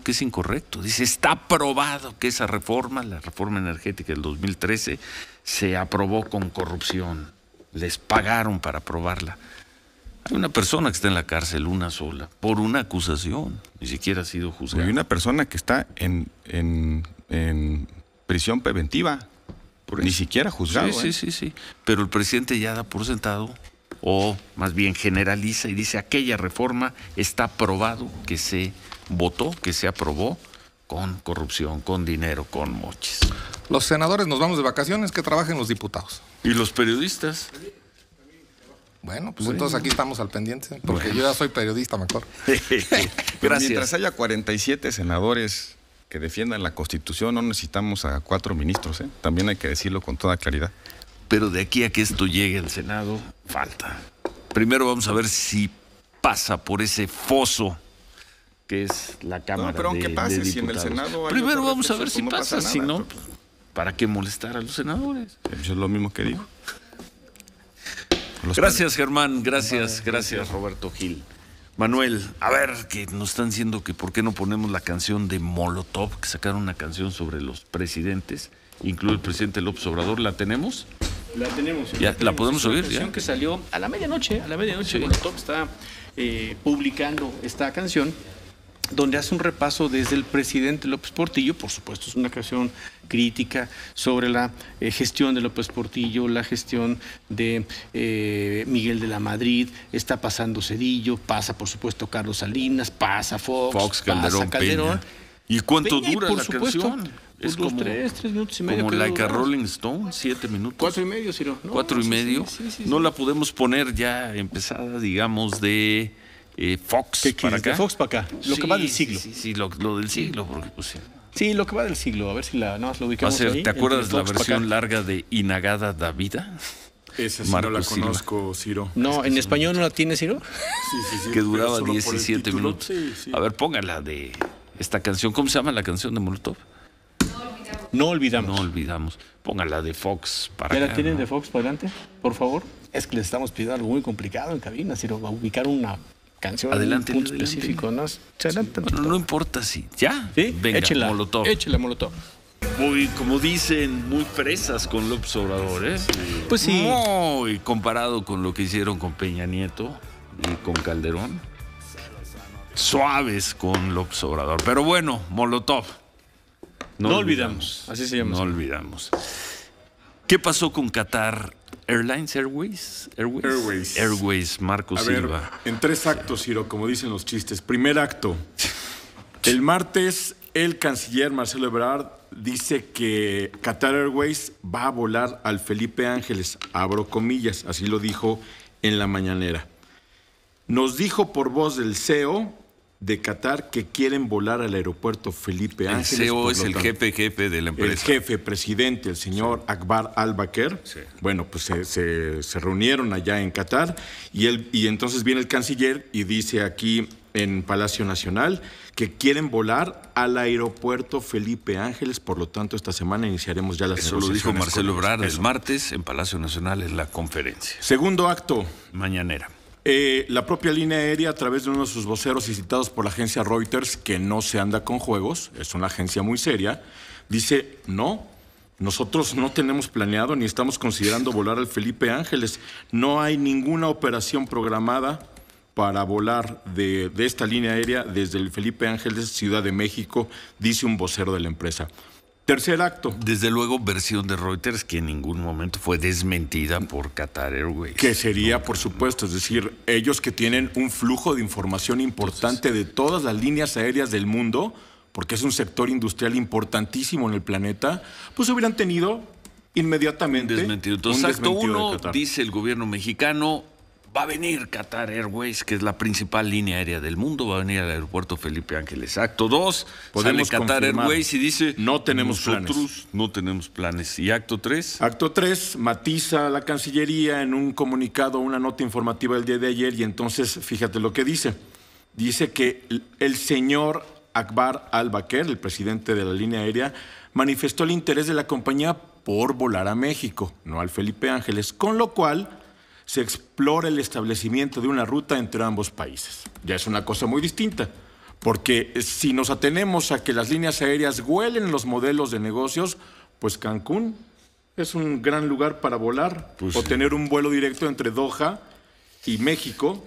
Speaker 2: que es incorrecto. Dice, está probado que esa reforma, la reforma energética del 2013, se aprobó con corrupción. Les pagaron para aprobarla. Hay una persona que está en la cárcel, una sola, por una acusación. Ni siquiera ha sido juzgada.
Speaker 7: Hay una persona que está en prisión preventiva, ni siquiera juzgado.
Speaker 2: Sí. Pero el presidente ya da por sentado, o más bien generaliza y dice, aquella reforma está probado que se votó, que se aprobó con corrupción, con dinero, con moches.
Speaker 6: Los senadores nos vamos de vacaciones, que trabajen los diputados.
Speaker 2: ¿Y los periodistas?
Speaker 6: Bueno, pues entonces aquí estamos al pendiente, porque yo ya soy periodista mejor.
Speaker 7: Pero mientras haya 47 senadores que defiendan la Constitución, no necesitamos a 4 ministros, También hay que decirlo con toda claridad.
Speaker 2: Pero de aquí a que esto llegue al Senado, falta. Primero vamos a ver si pasa por ese foso que es la Cámara de Diputados.
Speaker 7: Pero aunque pase, si en el Senado hay
Speaker 2: primero vamos a ver si pasa, si no... ¿Para qué molestar a los senadores?
Speaker 7: Eso es lo mismo que digo.
Speaker 2: Gracias, Germán. Gracias, Roberto Gil. Manuel, a ver, que nos están diciendo que por qué no ponemos la canción de Molotov, que sacaron una canción sobre los presidentes, incluye el presidente López Obrador. ¿La tenemos?
Speaker 3: La tenemos.
Speaker 2: ¿Ya? ¿La podemos oír?
Speaker 3: Es una canción que salió a la medianoche. Sí. Molotov está publicando esta canción, donde hace un repaso desde el presidente López Portillo. Por supuesto, es una canción crítica sobre la gestión de López Portillo, la gestión de Miguel de la Madrid. Está pasando Cedillo, pasa por supuesto Carlos Salinas, pasa Fox,
Speaker 2: Calderón,
Speaker 3: pasa Calderón.
Speaker 2: Peña. ¿Y cuánto
Speaker 3: Peña,
Speaker 2: dura
Speaker 3: por
Speaker 2: la
Speaker 3: supuesto,
Speaker 2: canción?
Speaker 3: Es como 3 minutos y medio.
Speaker 2: Como like a Rolling Stone, 7 minutos.
Speaker 3: 4 y medio, Ciro. No,
Speaker 2: 4 y medio.
Speaker 3: Sí.
Speaker 2: No la podemos poner ya empezada, digamos, de Fox
Speaker 3: ¿Qué
Speaker 2: para
Speaker 3: quieres?
Speaker 2: acá.
Speaker 3: De Fox para acá. Lo que va del siglo.
Speaker 2: Sí, lo del siglo, porque pues sí.
Speaker 3: Sí, lo que va del siglo. A ver si nada más lo
Speaker 2: Va a
Speaker 3: ubicamos
Speaker 2: ser,
Speaker 3: ahí.
Speaker 2: ¿te acuerdas de la
Speaker 3: Fox pa'
Speaker 2: versión
Speaker 3: acá.
Speaker 2: larga de Inagada da Vida?
Speaker 8: Esa sí
Speaker 2: Marcos
Speaker 8: no la
Speaker 2: Silva.
Speaker 8: conozco, Ciro.
Speaker 3: No, ¿en español no la tiene, Ciro?
Speaker 8: Sí,
Speaker 2: Que duraba
Speaker 8: pero solo por el
Speaker 2: 17
Speaker 8: título.
Speaker 2: minutos.
Speaker 8: Sí.
Speaker 2: A ver, póngala de esta canción. ¿Cómo se llama la canción de Molotov?
Speaker 3: No olvidamos.
Speaker 2: No olvidamos. Póngala de Fox para
Speaker 3: ¿Ya
Speaker 2: acá.
Speaker 3: la tienen
Speaker 2: ¿no?
Speaker 3: de Fox para adelante? Por favor. Es que les estamos pidiendo algo muy complicado en cabina, Ciro. A ubicar una canción
Speaker 2: Adelante,
Speaker 3: en un punto
Speaker 2: adelante.
Speaker 3: específico, ¿no?
Speaker 2: Bueno, no importa si. ¿Ya?
Speaker 3: ¿Sí?
Speaker 2: Venga,
Speaker 3: échela.
Speaker 2: Molotov.
Speaker 3: Échela, Molotov.
Speaker 2: Muy, como dicen, muy fresas con López Obrador, ¿eh?
Speaker 3: Pues sí.
Speaker 2: Muy comparado con lo que hicieron con Peña Nieto y con Calderón. Suaves con López Obrador. Pero bueno, Molotov.
Speaker 3: No olvidamos. Así se llama.
Speaker 2: No olvidamos. ¿Qué pasó con Qatar Airways, Marco
Speaker 8: A ver,
Speaker 2: Silva.
Speaker 8: en 3 actos, Ciro, como dicen los chistes. Primer acto. El martes, el canciller Marcelo Ebrard dice que Qatar Airways va a volar al Felipe Ángeles, abro comillas, así lo dijo en la mañanera. Nos dijo por voz del CEO de Qatar que quieren volar al aeropuerto Felipe
Speaker 2: El
Speaker 8: Ángeles.
Speaker 2: CEO
Speaker 8: por
Speaker 2: es
Speaker 8: lo
Speaker 2: el
Speaker 8: tanto,
Speaker 2: jefe de la
Speaker 8: el
Speaker 2: empresa.
Speaker 8: jefe, presidente, el señor Akbar Al-Bakr.
Speaker 2: Sí.
Speaker 8: Bueno, pues se reunieron allá en Qatar y entonces viene el canciller y dice aquí en Palacio Nacional que quieren volar al aeropuerto Felipe Ángeles. Por lo tanto, esta semana iniciaremos ya las
Speaker 2: Eso lo
Speaker 8: negociaciones.
Speaker 2: dijo Marcelo
Speaker 8: con
Speaker 2: Ebrard el
Speaker 8: eso.
Speaker 2: martes en Palacio Nacional en la conferencia
Speaker 8: Segundo acto.
Speaker 2: mañanera.
Speaker 8: La propia línea aérea, a través de uno de sus voceros y citados por la agencia Reuters, que no se anda con juegos, es una agencia muy seria, dice, no, nosotros no tenemos planeado ni estamos considerando volar al Felipe Ángeles. No hay ninguna operación programada para volar de esta línea aérea desde el Felipe Ángeles, Ciudad de México, dice un vocero de la empresa. Tercer acto.
Speaker 2: Desde luego, versión de Reuters que en ningún momento fue desmentida por Qatar Airways.
Speaker 8: Que sería, por supuesto, es decir, ellos que tienen un flujo de información importante de todas las líneas aéreas del mundo, porque es un sector industrial importantísimo en el planeta, pues hubieran tenido inmediatamente
Speaker 2: Desmentido. Entonces,
Speaker 8: un
Speaker 2: acto
Speaker 8: desmentido de
Speaker 2: 1,
Speaker 8: Qatar.
Speaker 2: dice el gobierno mexicano, va a venir Qatar Airways, que es la principal línea aérea del mundo, va a venir al aeropuerto Felipe Ángeles. Acto 2, sale
Speaker 8: Podemos
Speaker 2: Qatar
Speaker 8: confirmar.
Speaker 2: Airways y dice,
Speaker 8: No tenemos
Speaker 2: nosotros
Speaker 8: planes.
Speaker 2: no tenemos planes. Y acto 3,
Speaker 8: Acto 3, matiza la Cancillería en un comunicado, una nota informativa del día de ayer, y entonces fíjate lo que dice. Dice que el señor Akbar Al-Bakr, el presidente de la línea aérea, manifestó el interés de la compañía por volar a México, no al Felipe Ángeles, con lo cual se explora el establecimiento de una ruta entre ambos países. Ya es una cosa muy distinta, porque si nos atenemos a que las líneas aéreas huelen los modelos de negocios, pues Cancún es un gran lugar para volar
Speaker 2: Pues
Speaker 8: o
Speaker 2: sí.
Speaker 8: tener un vuelo directo entre Doha y México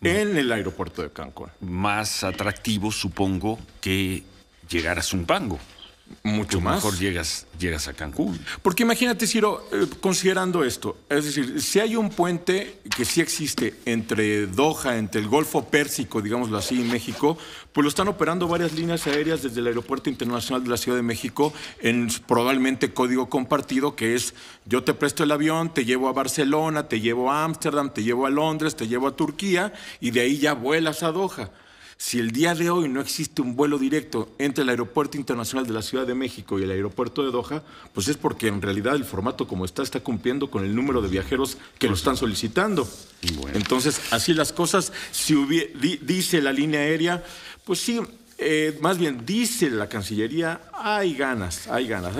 Speaker 8: en el aeropuerto de Cancún.
Speaker 2: más atractivo, supongo, que llegar a Zumpango.
Speaker 8: Mucho más.
Speaker 2: Mejor llegas a Cancún.
Speaker 8: Porque imagínate, Ciro, considerando esto, es decir, si hay un puente que sí existe entre Doha, entre el Golfo Pérsico, digámoslo así, en México, pues lo están operando varias líneas aéreas desde el Aeropuerto Internacional de la Ciudad de México en probablemente código compartido, que es yo te presto el avión, te llevo a Barcelona, te llevo a Ámsterdam, te llevo a Londres, te llevo a Turquía y de ahí ya vuelas a Doha. Si el día de hoy no existe un vuelo directo entre el Aeropuerto Internacional de la Ciudad de México y el aeropuerto de Doha, pues es porque en realidad el formato como está cumpliendo con el número de viajeros que lo están solicitando.
Speaker 2: Bueno.
Speaker 8: Entonces, así las cosas, si dice la línea aérea, pues sí, más bien dice la Cancillería, hay ganas, hay ganas.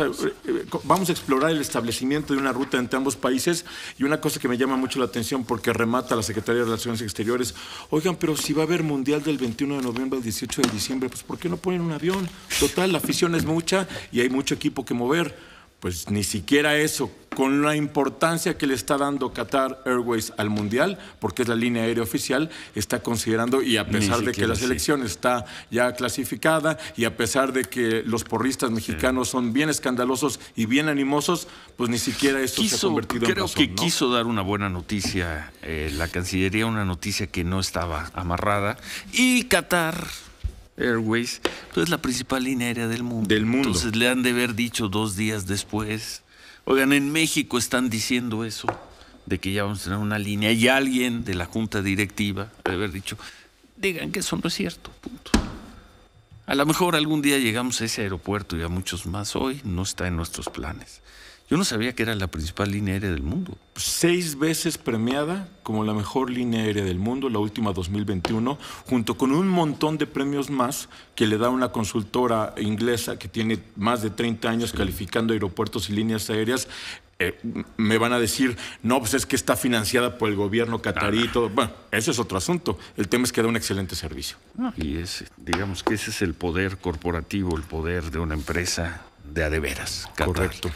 Speaker 8: Vamos a explorar el establecimiento de una ruta entre ambos países y una cosa que me llama mucho la atención porque remata la Secretaría de Relaciones Exteriores. Oigan, pero si va a haber Mundial del 21 de noviembre al 18 de diciembre, pues ¿por qué no ponen un avión? Total, la afición es mucha y hay mucho equipo que mover. Pues ni siquiera eso, con la importancia que le está dando Qatar Airways al Mundial, porque es la línea aérea oficial, está considerando, y a pesar de que la selección está ya clasificada, y a pesar de que los porristas mexicanos son bien escandalosos y bien animosos, pues ni siquiera esto se ha convertido en razón,
Speaker 2: creo que quiso dar una buena noticia, la Cancillería, una noticia que no estaba amarrada, y Qatar Airways, pues es la principal línea aérea del mundo. Entonces le han de haber dicho 2 días después. Oigan, en México están diciendo eso, de que ya vamos a tener una línea, y alguien de la junta directiva debe haber dicho, digan que eso no es cierto, punto. A lo mejor algún día llegamos a ese aeropuerto y a muchos más. Hoy no está en nuestros planes. Yo no sabía que era la principal línea aérea del mundo.
Speaker 8: 6 veces premiada como la mejor línea aérea del mundo, la última 2021, junto con un montón de premios más que le da una consultora inglesa que tiene más de 30 años calificando aeropuertos y líneas aéreas. Me van a decir, no, pues es que está financiada por el gobierno catarí y todo. Bueno, ese es otro asunto. El tema es que da un excelente servicio.
Speaker 2: Y digamos que ese es el poder corporativo, el poder de una empresa de a de veras. Qatar.
Speaker 8: Correcto.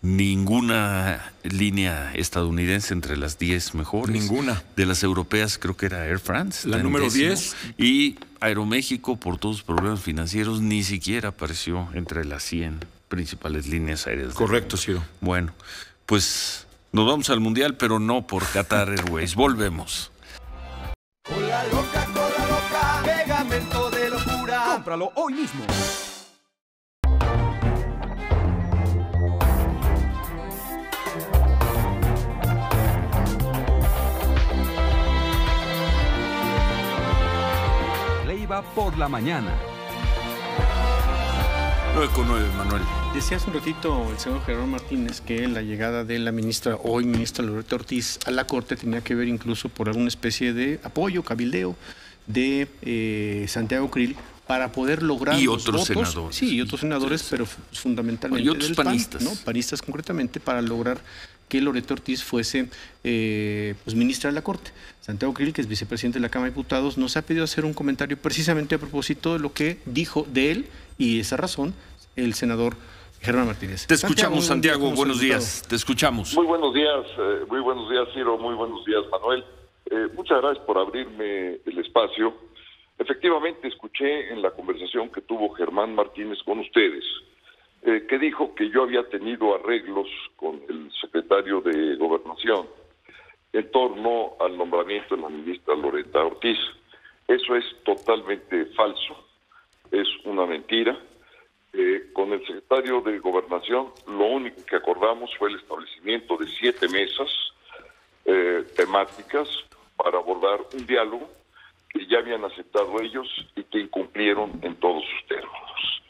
Speaker 2: Ninguna línea estadounidense entre las 10 mejores.
Speaker 8: Ninguna.
Speaker 2: De las europeas creo que era Air France.
Speaker 8: La número 10.
Speaker 2: Y Aeroméxico, por todos los problemas financieros, ni siquiera apareció entre las 100 principales líneas aéreas.
Speaker 8: Correcto, Ciro.
Speaker 2: Bueno, pues nos vamos al Mundial, pero no por Qatar Airways. Volvemos.
Speaker 9: Cola loca, pegamento de locura.
Speaker 5: Cómpralo hoy mismo. Leiva por la mañana.
Speaker 2: 9:09, Manuel.
Speaker 3: Decía hace un ratito el señor Gerardo Martínez que la llegada de la ministra, hoy ministra Loreto Ortiz, a la Corte tenía que ver incluso por alguna especie de apoyo, cabildeo de Santiago Krill para poder lograr
Speaker 2: y
Speaker 3: los
Speaker 2: otros
Speaker 3: votos.
Speaker 2: senadores.
Speaker 3: Sí, y otros senadores, pero fundamentalmente
Speaker 2: y otros
Speaker 3: del PAN,
Speaker 2: panistas.
Speaker 3: ¿no? Panistas concretamente, para lograr que Loreto Ortiz fuese pues ministra de la Corte. Santiago Krill, que es vicepresidente de la Cámara de Diputados, nos ha pedido hacer un comentario precisamente a propósito de lo que dijo de él y esa razón el senador Germán Martínez.
Speaker 2: Te escuchamos, Santiago. Buenos días. Te escuchamos.
Speaker 10: Muy buenos días, Ciro. Muy buenos días, Manuel. Muchas gracias por abrirme el espacio. Efectivamente, escuché en la conversación que tuvo Germán Martínez con ustedes, que dijo que yo había tenido arreglos con el secretario de Gobernación en torno al nombramiento de la ministra Loreta Ortiz. Eso es totalmente falso, es una mentira. Con el secretario de Gobernación lo único que acordamos fue el establecimiento de 7 mesas temáticas para abordar un diálogo que ya habían aceptado ellos y que incumplieron en todos sus términos.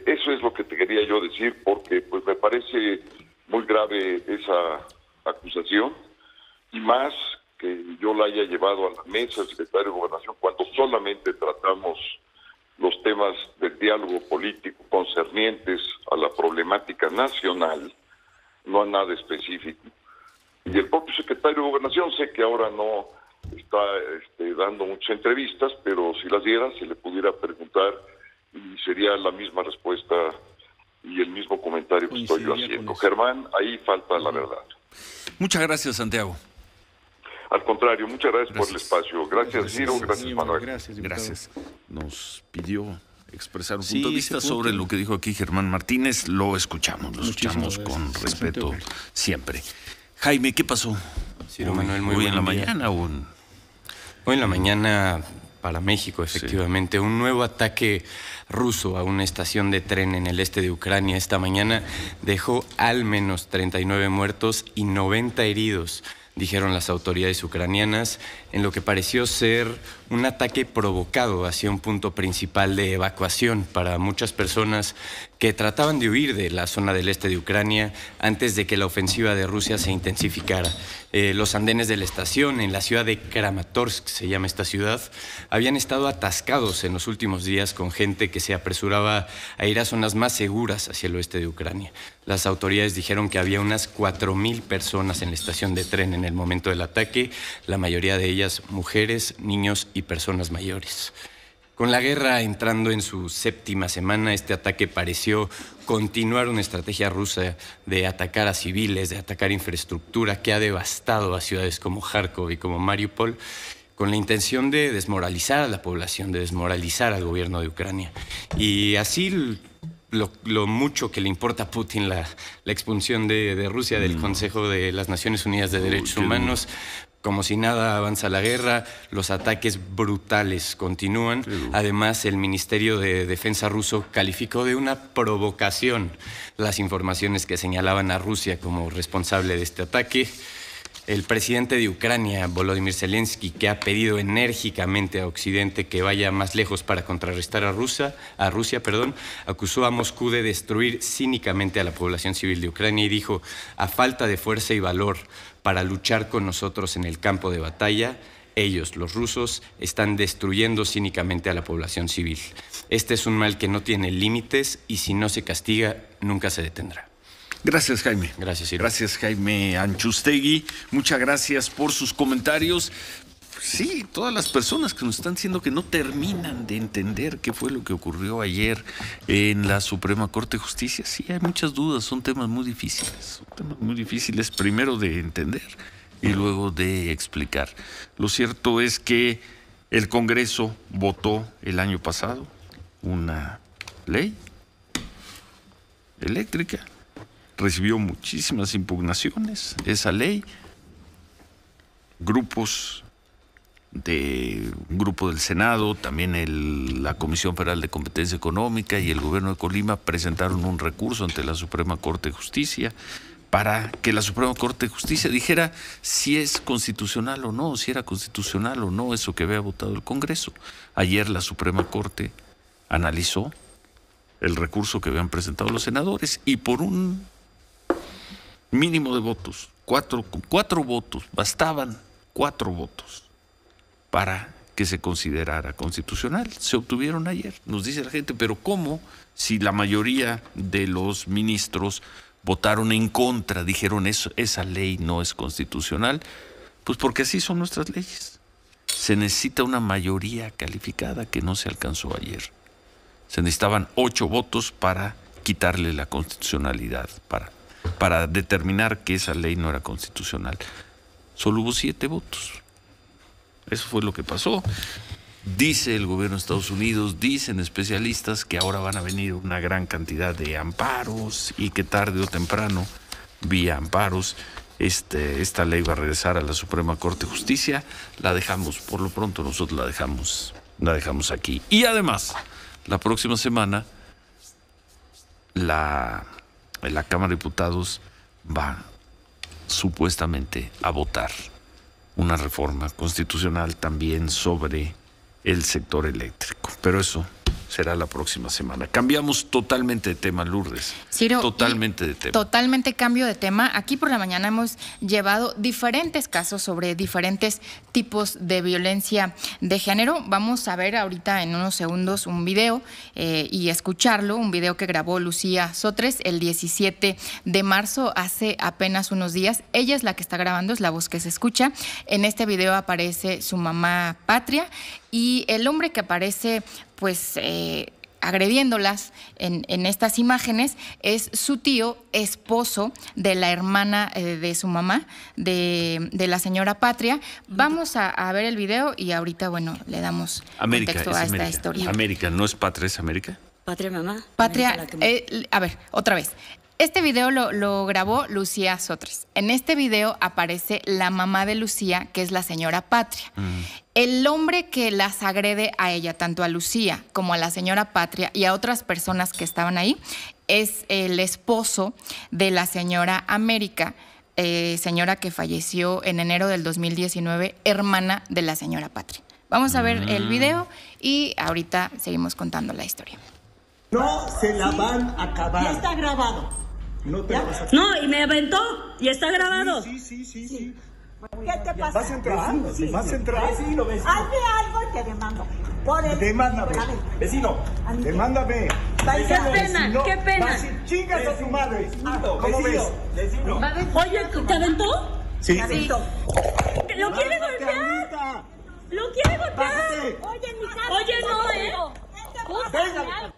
Speaker 10: Eso es lo que te quería yo decir, porque pues me parece muy grave esa acusación, y más que yo la haya llevado a la mesa del secretario de Gobernación cuando solamente tratamos los temas del diálogo político concernientes a la problemática nacional, no a nada específico. Y el propio secretario de Gobernación, sé que ahora no está dando muchas entrevistas, pero si las diera, se le pudiera preguntar y sería la misma respuesta y el mismo comentario que estoy yo haciendo. Germán, ahí falta la verdad.
Speaker 2: Muchas gracias, Santiago.
Speaker 10: Al contrario, muchas gracias por el espacio. Gracias, Ciro. Gracias, Manuel.
Speaker 2: Gracias. Nos pidió expresar un punto de vista sobre lo que dijo aquí Germán Martínez. Lo escuchamos con respeto siempre. Jaime, ¿qué pasó?
Speaker 11: Ciro Manuel, muy
Speaker 2: hoy en la
Speaker 11: buen día.
Speaker 2: mañana
Speaker 11: Hoy en la mañana para México, efectivamente. Sí. Un nuevo ataque ruso a una estación de tren en el este de Ucrania esta mañana dejó al menos 39 muertos y 90 heridos, dijeron las autoridades ucranianas, en lo que pareció ser un ataque provocado hacia un punto principal de evacuación para muchas personas que trataban de huir de la zona del este de Ucrania antes de que la ofensiva de Rusia se intensificara. Los andenes de la estación en la ciudad de Kramatorsk, se llama esta ciudad, habían estado atascados en los últimos días con gente que se apresuraba a ir a zonas más seguras hacia el oeste de Ucrania. Las autoridades dijeron que había unas 4,000 personas en la estación de tren en el momento del ataque, la mayoría de ellas mujeres, niños y personas mayores. Con la guerra entrando en su 7ª semana, este ataque pareció continuar una estrategia rusa de atacar a civiles, de atacar infraestructura que ha devastado a ciudades como Kharkov y como Mariupol, con la intención de desmoralizar a la población, de desmoralizar al gobierno de Ucrania. Y así lo mucho que le importa a Putin la expulsión de Rusia del Consejo de las Naciones Unidas de Derechos Humanos. Como si nada, avanza la guerra, los ataques brutales continúan. Además, el Ministerio de Defensa ruso calificó de una provocación las informaciones que señalaban a Rusia como responsable de este ataque. El presidente de Ucrania, Volodymyr Zelensky, que ha pedido enérgicamente a Occidente que vaya más lejos para contrarrestar a Rusia, acusó a Moscú de destruir cínicamente a la población civil de Ucrania y dijo: a falta de fuerza y valor para luchar con nosotros en el campo de batalla, ellos, los rusos, están destruyendo cínicamente a la población civil. Este es un mal que no tiene límites y si no se castiga, nunca se detendrá.
Speaker 2: Gracias, Jaime.
Speaker 11: Gracias, Ciro.
Speaker 2: Gracias, Jaime Anchustegui. Muchas gracias por sus comentarios. Sí, todas las personas que nos están diciendo que no terminan de entender qué fue lo que ocurrió ayer en la Suprema Corte de Justicia. Sí, hay muchas dudas, son temas muy difíciles. Son temas muy difíciles primero de entender y luego de explicar. Lo cierto es que el Congreso votó el año pasado una ley eléctrica. Recibió muchísimas impugnaciones esa ley. Un grupo del Senado, también la Comisión Federal de Competencia Económica y el Gobierno de Colima presentaron un recurso ante la Suprema Corte de Justicia para que la Suprema Corte de Justicia dijera si es constitucional o no, si era constitucional o no eso que había votado el Congreso. Ayer la Suprema Corte analizó el recurso que habían presentado los senadores y por un mínimo de votos, cuatro votos, bastaban 4 votos para que se considerara constitucional. Se obtuvieron ayer. Nos dice la gente, pero ¿cómo? Si la mayoría de los ministros votaron en contra, dijeron esa ley no es constitucional. Pues porque así son nuestras leyes. Se necesita una mayoría calificada que no se alcanzó ayer. Se necesitaban 8 votos para quitarle la constitucionalidad, para determinar que esa ley no era constitucional. Solo hubo 7 votos. Eso fue lo que pasó. Dice el gobierno de Estados Unidos, dicen especialistas que ahora van a venir una gran cantidad de amparos y que tarde o temprano, vía amparos, esta ley va a regresar a la Suprema Corte de Justicia. La dejamos, por lo pronto nosotros la dejamos aquí. Y además, la próxima semana, la Cámara de Diputados va supuestamente a votar una reforma constitucional también sobre el sector eléctrico. Pero eso será la próxima semana. Cambiamos totalmente de tema, Lourdes.
Speaker 4: Ciro,
Speaker 2: totalmente de tema.
Speaker 4: Totalmente cambio de tema. Aquí por la mañana hemos llevado diferentes casos sobre diferentes tipos de violencia de género. Vamos a ver ahorita en unos segundos un video y escucharlo, un video que grabó Lucía Sotres el 17 de marzo, hace apenas unos días. Ella es la que está grabando, es la voz que se escucha. En este video aparece su mamá Patria y el hombre que aparece pues agrediéndolas en estas imágenes es su tío, esposo de la hermana de su mamá, de la señora Patria. Vamos a ver el video y ahorita, bueno, le damos contexto a esta historia.
Speaker 2: América, ¿no es Patria, es América?
Speaker 12: Patria, mamá.
Speaker 4: Patria, a ver, otra vez. Este video lo grabó Lucía Sotres. En este video aparece la mamá de Lucía, que es la señora Patria. El hombre que las agrede a ella, tanto a Lucía como a la señora Patria y a otras personas que estaban ahí, es el esposo de la señora América, señora que falleció en enero del 2019, hermana de la señora Patria. Vamos a ver el video y ahorita seguimos contando la historia.
Speaker 12: No se la van a acabar.
Speaker 13: Ya está grabado.
Speaker 12: No te vas a...
Speaker 13: No, y me aventó y está grabado.
Speaker 12: Sí.
Speaker 13: ¿Qué te pasa?
Speaker 12: ¿Vas a entrar? ¿Vas a entrar?
Speaker 13: Vecino. Hazme algo y te demando.
Speaker 12: Demándame. Vecino, demándame.
Speaker 13: Qué pena.
Speaker 12: Chingas a tu madre. ¿Cómo ves? Vecino.
Speaker 13: Oye, ¿te aventó?
Speaker 12: Sí.
Speaker 13: ¿Lo quiere golpear? ¿Lo quiere golpear? Oye, no,
Speaker 12: Venga.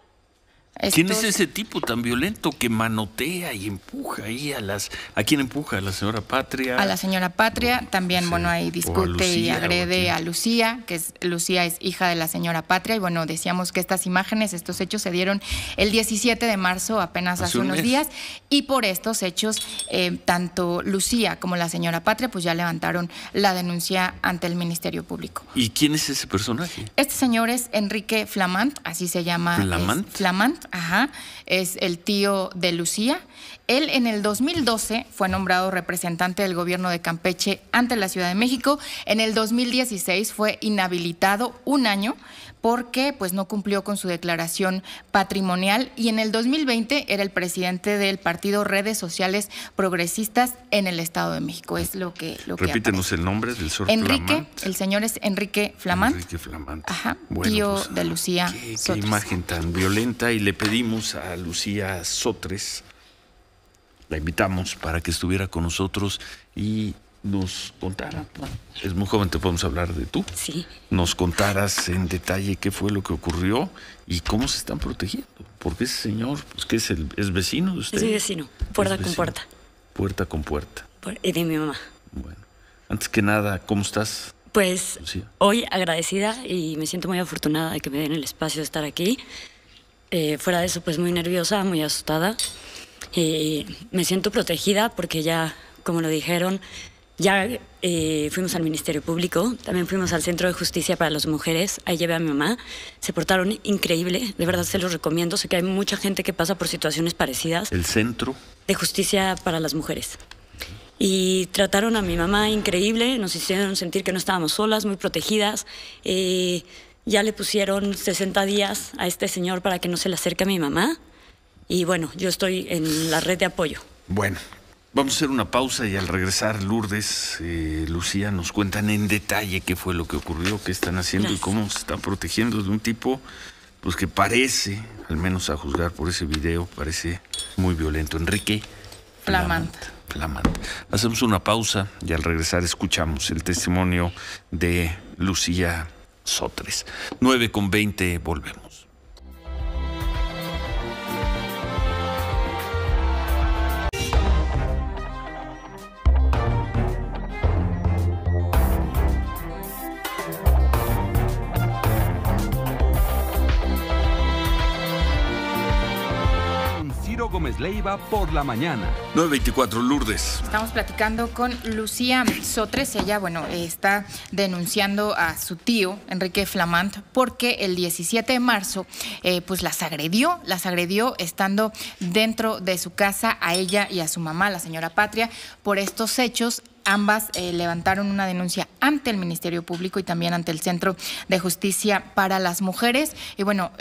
Speaker 2: ¿Quién es ese tipo tan violento que manotea y empuja ahí ¿a quién empuja? ¿A la señora Patria?
Speaker 4: A la señora Patria, también,
Speaker 2: Sí.
Speaker 4: bueno, ahí discute
Speaker 2: Lucía,
Speaker 4: y agrede
Speaker 2: ¿o a
Speaker 4: a Lucía, Lucía es hija de la señora Patria, y bueno, decíamos que estas imágenes, estos hechos se dieron el 17 de marzo, apenas hace
Speaker 2: un
Speaker 4: unos
Speaker 2: mes.
Speaker 4: días, y por estos hechos, tanto Lucía como la señora Patria, pues ya levantaron la denuncia ante el Ministerio Público.
Speaker 2: ¿Y quién es ese personaje?
Speaker 4: Este señor es Enrique Flamant, así se llama.
Speaker 2: ¿Flamant?
Speaker 4: Flamant, ajá. Es el tío de Lucía. Él en el 2012 fue nombrado representante del gobierno de Campeche ante la Ciudad de México. En el 2016 fue inhabilitado un año porque pues no cumplió con su declaración patrimonial, y en el 2020 era el presidente del partido Redes Sociales Progresistas en el Estado de México. Es lo que
Speaker 2: Repítenos
Speaker 4: aparece.
Speaker 2: el nombre del señor
Speaker 4: Enrique,
Speaker 2: Flamant.
Speaker 4: el señor es Enrique Flamant.
Speaker 2: Enrique Flamant.
Speaker 4: Ajá,
Speaker 2: Bueno,
Speaker 4: tío
Speaker 2: pues,
Speaker 4: de Lucía
Speaker 2: Qué
Speaker 4: Sotres.
Speaker 2: imagen tan violenta, y le pedimos a Lucía Sotres, la invitamos para que estuviera con nosotros y nos contara. Es muy joven, te podemos hablar de tú.
Speaker 14: Sí.
Speaker 2: Nos contaras en detalle qué fue lo que ocurrió y cómo se están protegiendo. Porque ese señor, pues que es vecino de usted.
Speaker 14: Es mi vecino, puerta con puerta.
Speaker 2: Puerta con puerta.
Speaker 14: Y de mi mamá.
Speaker 2: Bueno, antes que nada, ¿cómo estás?
Speaker 14: Pues
Speaker 2: Lucía?
Speaker 14: hoy agradecida y me siento muy afortunada de que me den el espacio de estar aquí. Fuera de eso, pues muy nerviosa, muy asustada. Me siento protegida porque ya, como lo dijeron, ya fuimos al Ministerio Público, también fuimos al Centro de Justicia para las Mujeres, ahí llevé a mi mamá, se portaron increíble, de verdad se los recomiendo, sé que hay mucha gente que pasa por situaciones parecidas.
Speaker 2: El Centro
Speaker 14: de Justicia para las Mujeres. Y trataron a mi mamá increíble, nos hicieron sentir que no estábamos solas, muy protegidas. Ya le pusieron 60 días a este señor para que no se le acerque a mi mamá. Y bueno, yo estoy en la red de apoyo.
Speaker 2: Bueno, vamos a hacer una pausa y al regresar, Lourdes, Lucía, nos cuentan en detalle qué fue lo que ocurrió, qué están haciendo. Gracias. Y cómo se están protegiendo de un tipo pues que parece, al menos a juzgar por ese video, parece muy violento. Enrique Flamant. Hacemos una pausa y al regresar escuchamos el testimonio de Lucía Sotres. 9:20, volvemos.
Speaker 5: Gómez Leiva por la mañana.
Speaker 2: 9:24, Lourdes.
Speaker 4: Estamos platicando con Lucía Sotres. Ella, bueno, está denunciando a su tío, Enrique Flamant, porque el 17 de marzo, pues las agredió estando dentro de su casa a ella y a su mamá, la señora Patria, por estos hechos. Ambas levantaron una denuncia ante el Ministerio Público y también ante el Centro de Justicia para las Mujeres. Y bueno,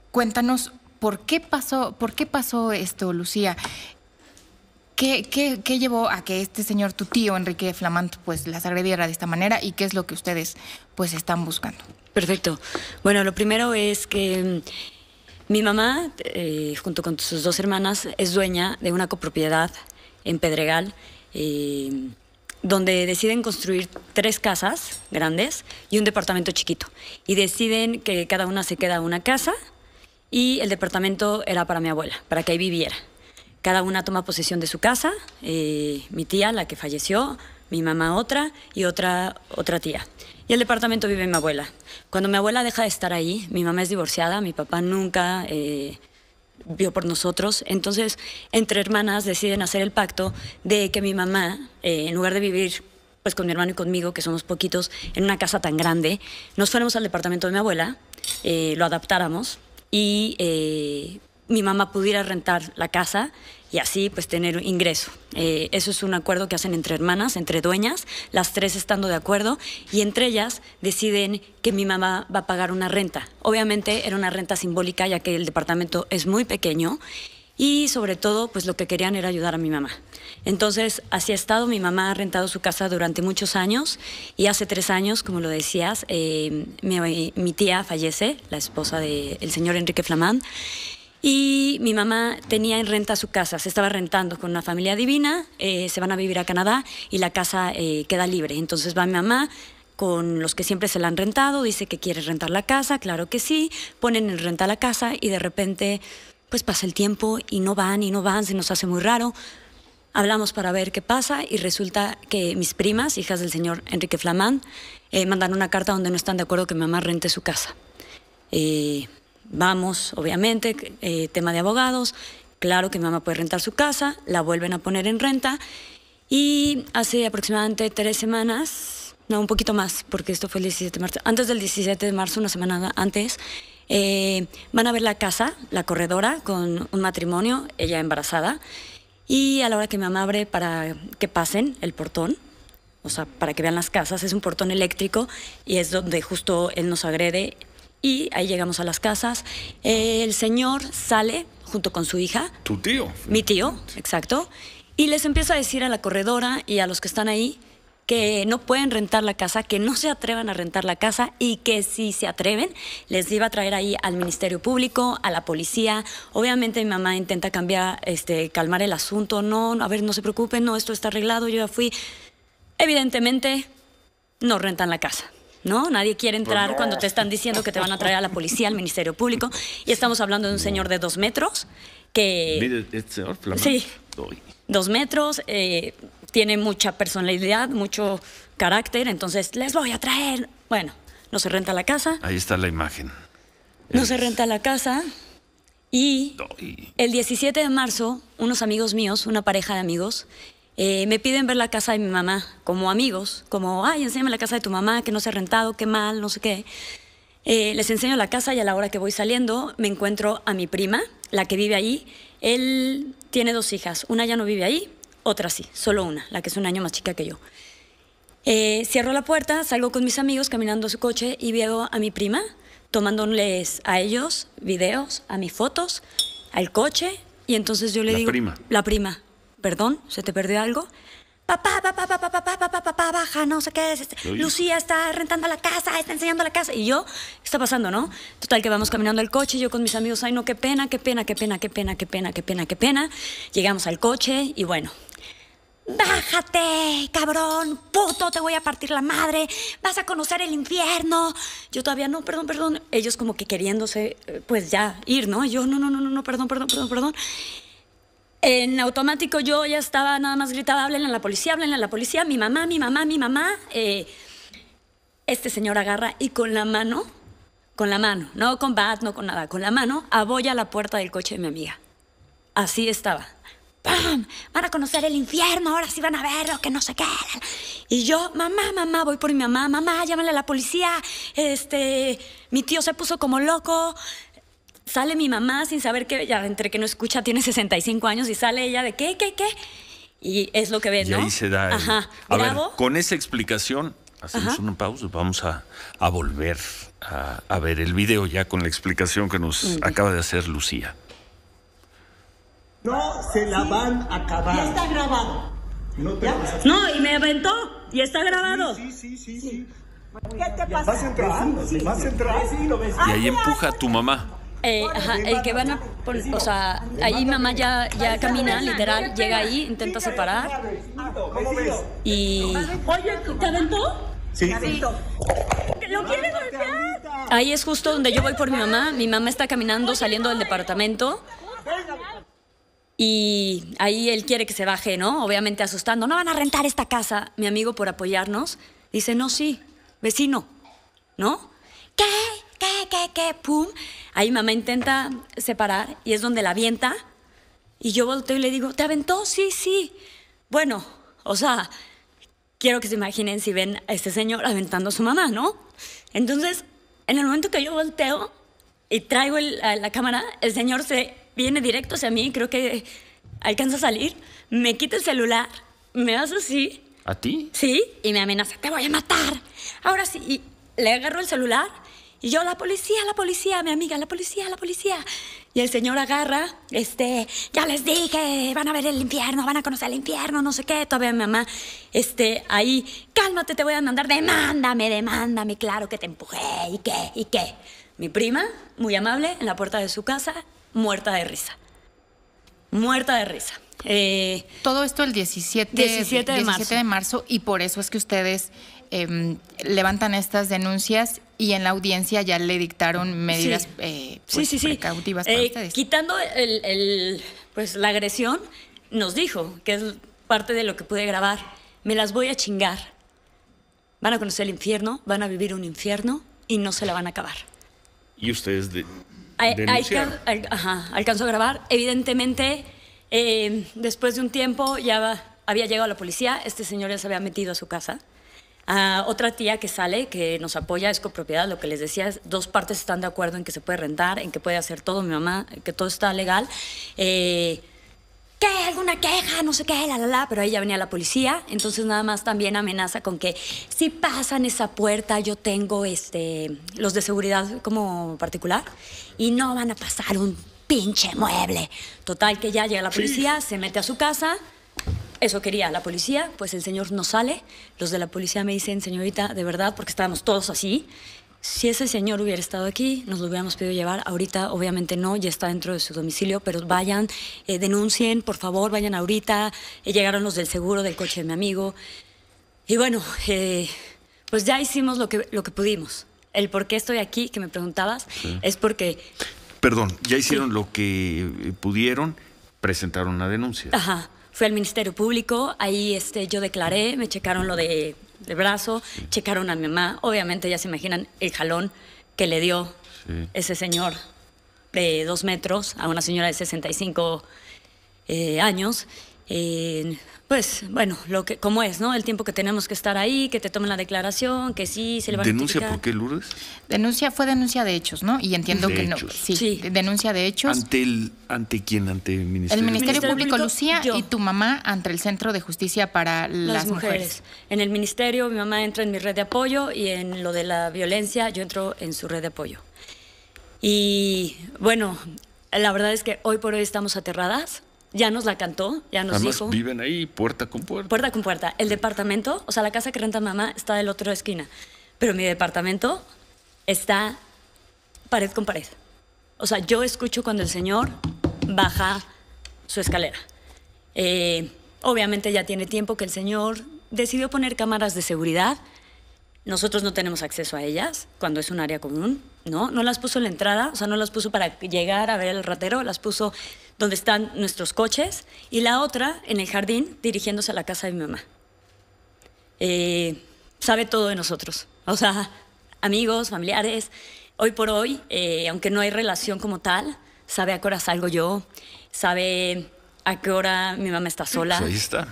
Speaker 4: cuéntanos, ¿por qué pasó esto, Lucía? ¿Qué llevó a que este señor, tu tío, Enrique Flamant, pues las agrediera de esta manera, y qué es lo que ustedes pues están buscando?
Speaker 14: Perfecto. Bueno, lo primero es que mi mamá, junto con sus dos hermanas, es dueña de una copropiedad en Pedregal, donde deciden construir 3 casas grandes y un departamento chiquito. Y deciden que cada una se queda una casa, y el departamento era para mi abuela, para que ahí viviera. Cada una toma posesión de su casa, mi tía, la que falleció, mi mamá otra y otra tía. Y el departamento vive mi abuela. Cuando mi abuela deja de estar ahí, mi mamá es divorciada, mi papá nunca vio por nosotros. Entonces, entre hermanas deciden hacer el pacto de que mi mamá, en lugar de vivir pues con mi hermano y conmigo, que somos poquitos, en una casa tan grande, nos fuéramos al departamento de mi abuela, lo adaptáramos, y mi mamá pudiera rentar la casa y así pues tener ingreso. Eso es un acuerdo que hacen entre hermanas, entre dueñas, las tres estando de acuerdo, y entre ellas deciden que mi mamá va a pagar una renta. Obviamente era una renta simbólica, ya que el departamento es muy pequeño, y sobre todo pues lo que querían era ayudar a mi mamá. Entonces así ha estado. Mi mamá ha rentado su casa durante muchos años, y hace 3 años, como lo decías, mi tía fallece, la esposa del señor Enrique Flamand, y mi mamá tenía en renta su casa, se estaba rentando con una familia divina, se van a vivir a Canadá y la casa queda libre. Entonces va mi mamá con los que siempre se la han rentado, dice que quiere rentar la casa, claro que sí, ponen en renta la casa y de repente pues pasa el tiempo y no van, se nos hace muy raro. Hablamos para ver qué pasa y resulta que mis primas, hijas del señor Enrique Flamand, mandan una carta donde no están de acuerdo que mi mamá rente su casa. Vamos, obviamente, tema de abogados, claro que mi mamá puede rentar su casa, la vuelven a poner en renta, y hace aproximadamente 3 semanas, no, un poquito más, porque esto fue el 17 de marzo, antes del 17 de marzo, una semana antes, van a ver la casa, la corredora, con un matrimonio, ella embarazada, y a la hora que mi mamá abre para que pasen el portón, o sea, para que vean las casas, es un portón eléctrico, y es donde justo él nos agrede. Y ahí llegamos a las casas. El señor sale junto con su hija.
Speaker 2: ¿Tu tío?
Speaker 14: Mi tío, exacto. Y les empieza a decir a la corredora y a los que están ahí que no pueden rentar la casa, que no se atrevan a rentar la casa, y que si se atreven, les iba a traer ahí al Ministerio Público, a la policía. Obviamente mi mamá intenta calmar el asunto. No, a ver, no se preocupen, no, esto está arreglado, yo ya fui. Evidentemente, no rentan la casa, ¿no? Nadie quiere entrar cuando te están diciendo que te van a traer a la policía, al Ministerio Público. Y estamos hablando de un señor de 2 metros que...
Speaker 2: Mire, este señor Flamand.
Speaker 14: Sí, 2 metros, tiene mucha personalidad, mucho carácter, entonces les voy a traer. Bueno, no se renta la casa.
Speaker 2: Ahí está la imagen.
Speaker 14: No se renta la casa. Y el 17 de marzo, unos amigos míos, una pareja de amigos, me piden ver la casa de mi mamá, como amigos, como, ay, enséñame la casa de tu mamá, que no se ha rentado, qué mal, no sé qué. Les enseño la casa y a la hora que voy saliendo me encuentro a mi prima, la que vive ahí. Él tiene 2 hijas, una ya no vive ahí, otra sí, solo una, la que es un año más chica que yo. Cierro la puerta, salgo con mis amigos caminando a su coche y veo a mi prima tomándoles a ellos videos, a mis fotos, al coche, y entonces yo le digo... La prima. Perdón, ¿se te perdió algo? Papá, baja, no sé qué es. Lucía está rentando la casa, está enseñando la casa. Y yo, ¿qué está pasando, no? Total, que vamos caminando al coche, yo con mis amigos, ay, no, qué pena. Llegamos al coche y bueno, bájate, cabrón, puto, te voy a partir la madre, vas a conocer el infierno. Yo todavía, no, perdón. Ellos como que queriéndose, pues ya ir, ¿no? Yo, no, perdón. En automático yo ya estaba, nada más gritaba, háblenle a la policía, mi mamá. Este señor agarra y con la mano, no con bat, no con nada, con la mano, abolla la puerta del coche de mi amiga. Así estaba. ¡Pam! Van a conocer el infierno, ahora sí van a verlo, que no sé qué. Y yo, mamá, voy por mi mamá, llámale a la policía. Mi tío se puso como loco. Sale mi mamá sin saber que, ya entre que no escucha, tiene 65 años, y sale ella de ¿qué? Y es lo que ven, ¿no?
Speaker 2: Y ahí se da el...
Speaker 14: Ajá.
Speaker 2: A ver, con esa explicación, hacemos una pausa, vamos a volver a ver el video ya con la explicación que nos acaba de hacer Lucía.
Speaker 12: No se la van a acabar.
Speaker 13: Ya está grabado.
Speaker 12: No,
Speaker 13: y me aventó. Y está grabado.
Speaker 12: Sí.
Speaker 13: ¿Qué te pasa?
Speaker 12: Vas a entrar. Sí, lo ves.
Speaker 2: Y ahí empuja a tu mamá.
Speaker 14: El que van a poner, o sea, ahí mamá ya camina, literal, llega ahí, intenta separar.
Speaker 12: ¿Cómo ves?
Speaker 14: Y...
Speaker 13: Oye, ¿te aventó?
Speaker 12: Sí.
Speaker 13: ¿Lo quiere golpear?
Speaker 14: Ahí es justo donde yo voy por mi mamá está caminando, saliendo del departamento. Y ahí él quiere que se baje, ¿no? Obviamente asustando, no van a rentar esta casa. Mi amigo, por apoyarnos, dice, no, sí, vecino, ¿no? ¿Qué? Pum. Ahí mamá intenta separar y es donde la avienta. Y yo volteo y le digo, ¿te aventó? Sí. Bueno, o sea, quiero que se imaginen si ven a este señor aventando a su mamá, ¿no? Entonces, en el momento que yo volteo y traigo la cámara, el señor se viene directo hacia mí. Creo que alcanza a salir, me quita el celular, me hace así.
Speaker 2: ¿A ti?
Speaker 14: Sí, y me amenaza, te voy a matar. Ahora sí, y le agarro el celular y yo, la policía, mi amiga, la policía. Y el señor agarra, ya les dije, van a ver el infierno, van a conocer el infierno, no sé qué. Todavía mi mamá, ahí, cálmate, te voy a mandar, demándame, claro que te empujé, ¿y qué? Mi prima, muy amable, en la puerta de su casa, muerta de risa.
Speaker 4: Todo esto el 17 de marzo, y por eso es que ustedes levantan estas denuncias y en la audiencia ya le dictaron medidas precautivas para ustedes.
Speaker 14: Quitando pues la agresión, nos dijo, que es parte de lo que pude grabar, me las voy a chingar. Van a conocer el infierno, van a vivir un infierno y no se la van a acabar.
Speaker 2: ¿Y ustedes
Speaker 14: denunciaron? Alcanzó a grabar. Evidentemente, después de un tiempo ya había llegado la policía, este señor ya se había metido a su casa. Otra tía que sale, que nos apoya, es copropiedad, lo que les decía, es 2 partes están de acuerdo en que se puede rentar, en que puede hacer todo, mi mamá, que todo está legal. ¿Qué? ¿Alguna queja? No sé qué, pero ahí ya venía la policía, entonces nada más también amenaza con que si pasan esa puerta, yo tengo los de seguridad como particular y no van a pasar un pinche mueble. Total, que ya llega la policía, se mete a su casa. Eso quería la policía, pues el señor no sale. Los de la policía me dicen, señorita, de verdad, porque estábamos todos así, si ese señor hubiera estado aquí, nos lo hubiéramos pedido llevar. Ahorita, obviamente no, ya está dentro de su domicilio, pero vayan, denuncien, por favor, vayan ahorita. Llegaron los del seguro del coche de mi amigo. Y bueno, pues ya hicimos lo que pudimos. El por qué estoy aquí, que me preguntabas, es porque...
Speaker 2: Perdón, ya hicieron lo que pudieron, presentaron una denuncia.
Speaker 14: Ajá. Fui al Ministerio Público, ahí yo declaré, me checaron lo del brazo, checaron a mi mamá. Obviamente ya se imaginan el jalón que le dio ese señor de 2 metros a una señora de 65 años. Pues, bueno, como es, ¿no? El tiempo que tenemos que estar ahí, que te tomen la declaración, que sí, se le va a
Speaker 2: ¿Denuncia
Speaker 14: notificar.
Speaker 2: por qué, Lourdes?
Speaker 4: Fue denuncia de hechos, ¿no? Y entiendo
Speaker 2: de
Speaker 4: que
Speaker 2: hechos.
Speaker 4: no. Sí, denuncia de hechos.
Speaker 2: ¿Ante quién? ¿Ante el Ministerio?
Speaker 4: El Ministerio Público, Lucía,
Speaker 14: yo.
Speaker 4: Y tu mamá ante el Centro de Justicia para las Mujeres.
Speaker 14: En el ministerio, mi mamá entra en mi red de apoyo y en lo de la violencia, yo entro en su red de apoyo. Y bueno, la verdad es que hoy por hoy estamos aterradas. Ya nos la cantó, ya nos
Speaker 2: Además,
Speaker 14: dijo.
Speaker 2: viven ahí, puerta con puerta.
Speaker 14: Puerta con puerta. El departamento, o sea, la casa que renta mamá está del otro esquina. Pero mi departamento está pared con pared. O sea, yo escucho cuando el señor baja su escalera. Obviamente ya tiene tiempo que el señor decidió poner cámaras de seguridad. Nosotros no tenemos acceso a ellas cuando es un área común, ¿no? No las puso en la entrada, o sea, no las puso para llegar a ver el ratero, las puso donde están nuestros coches, y la otra en el jardín dirigiéndose a la casa de mi mamá. Sabe todo de nosotros, o sea, amigos, familiares. Hoy por hoy, aunque no hay relación como tal, sabe a qué hora salgo yo, sabe a qué hora mi mamá está sola.
Speaker 2: Pues ahí está.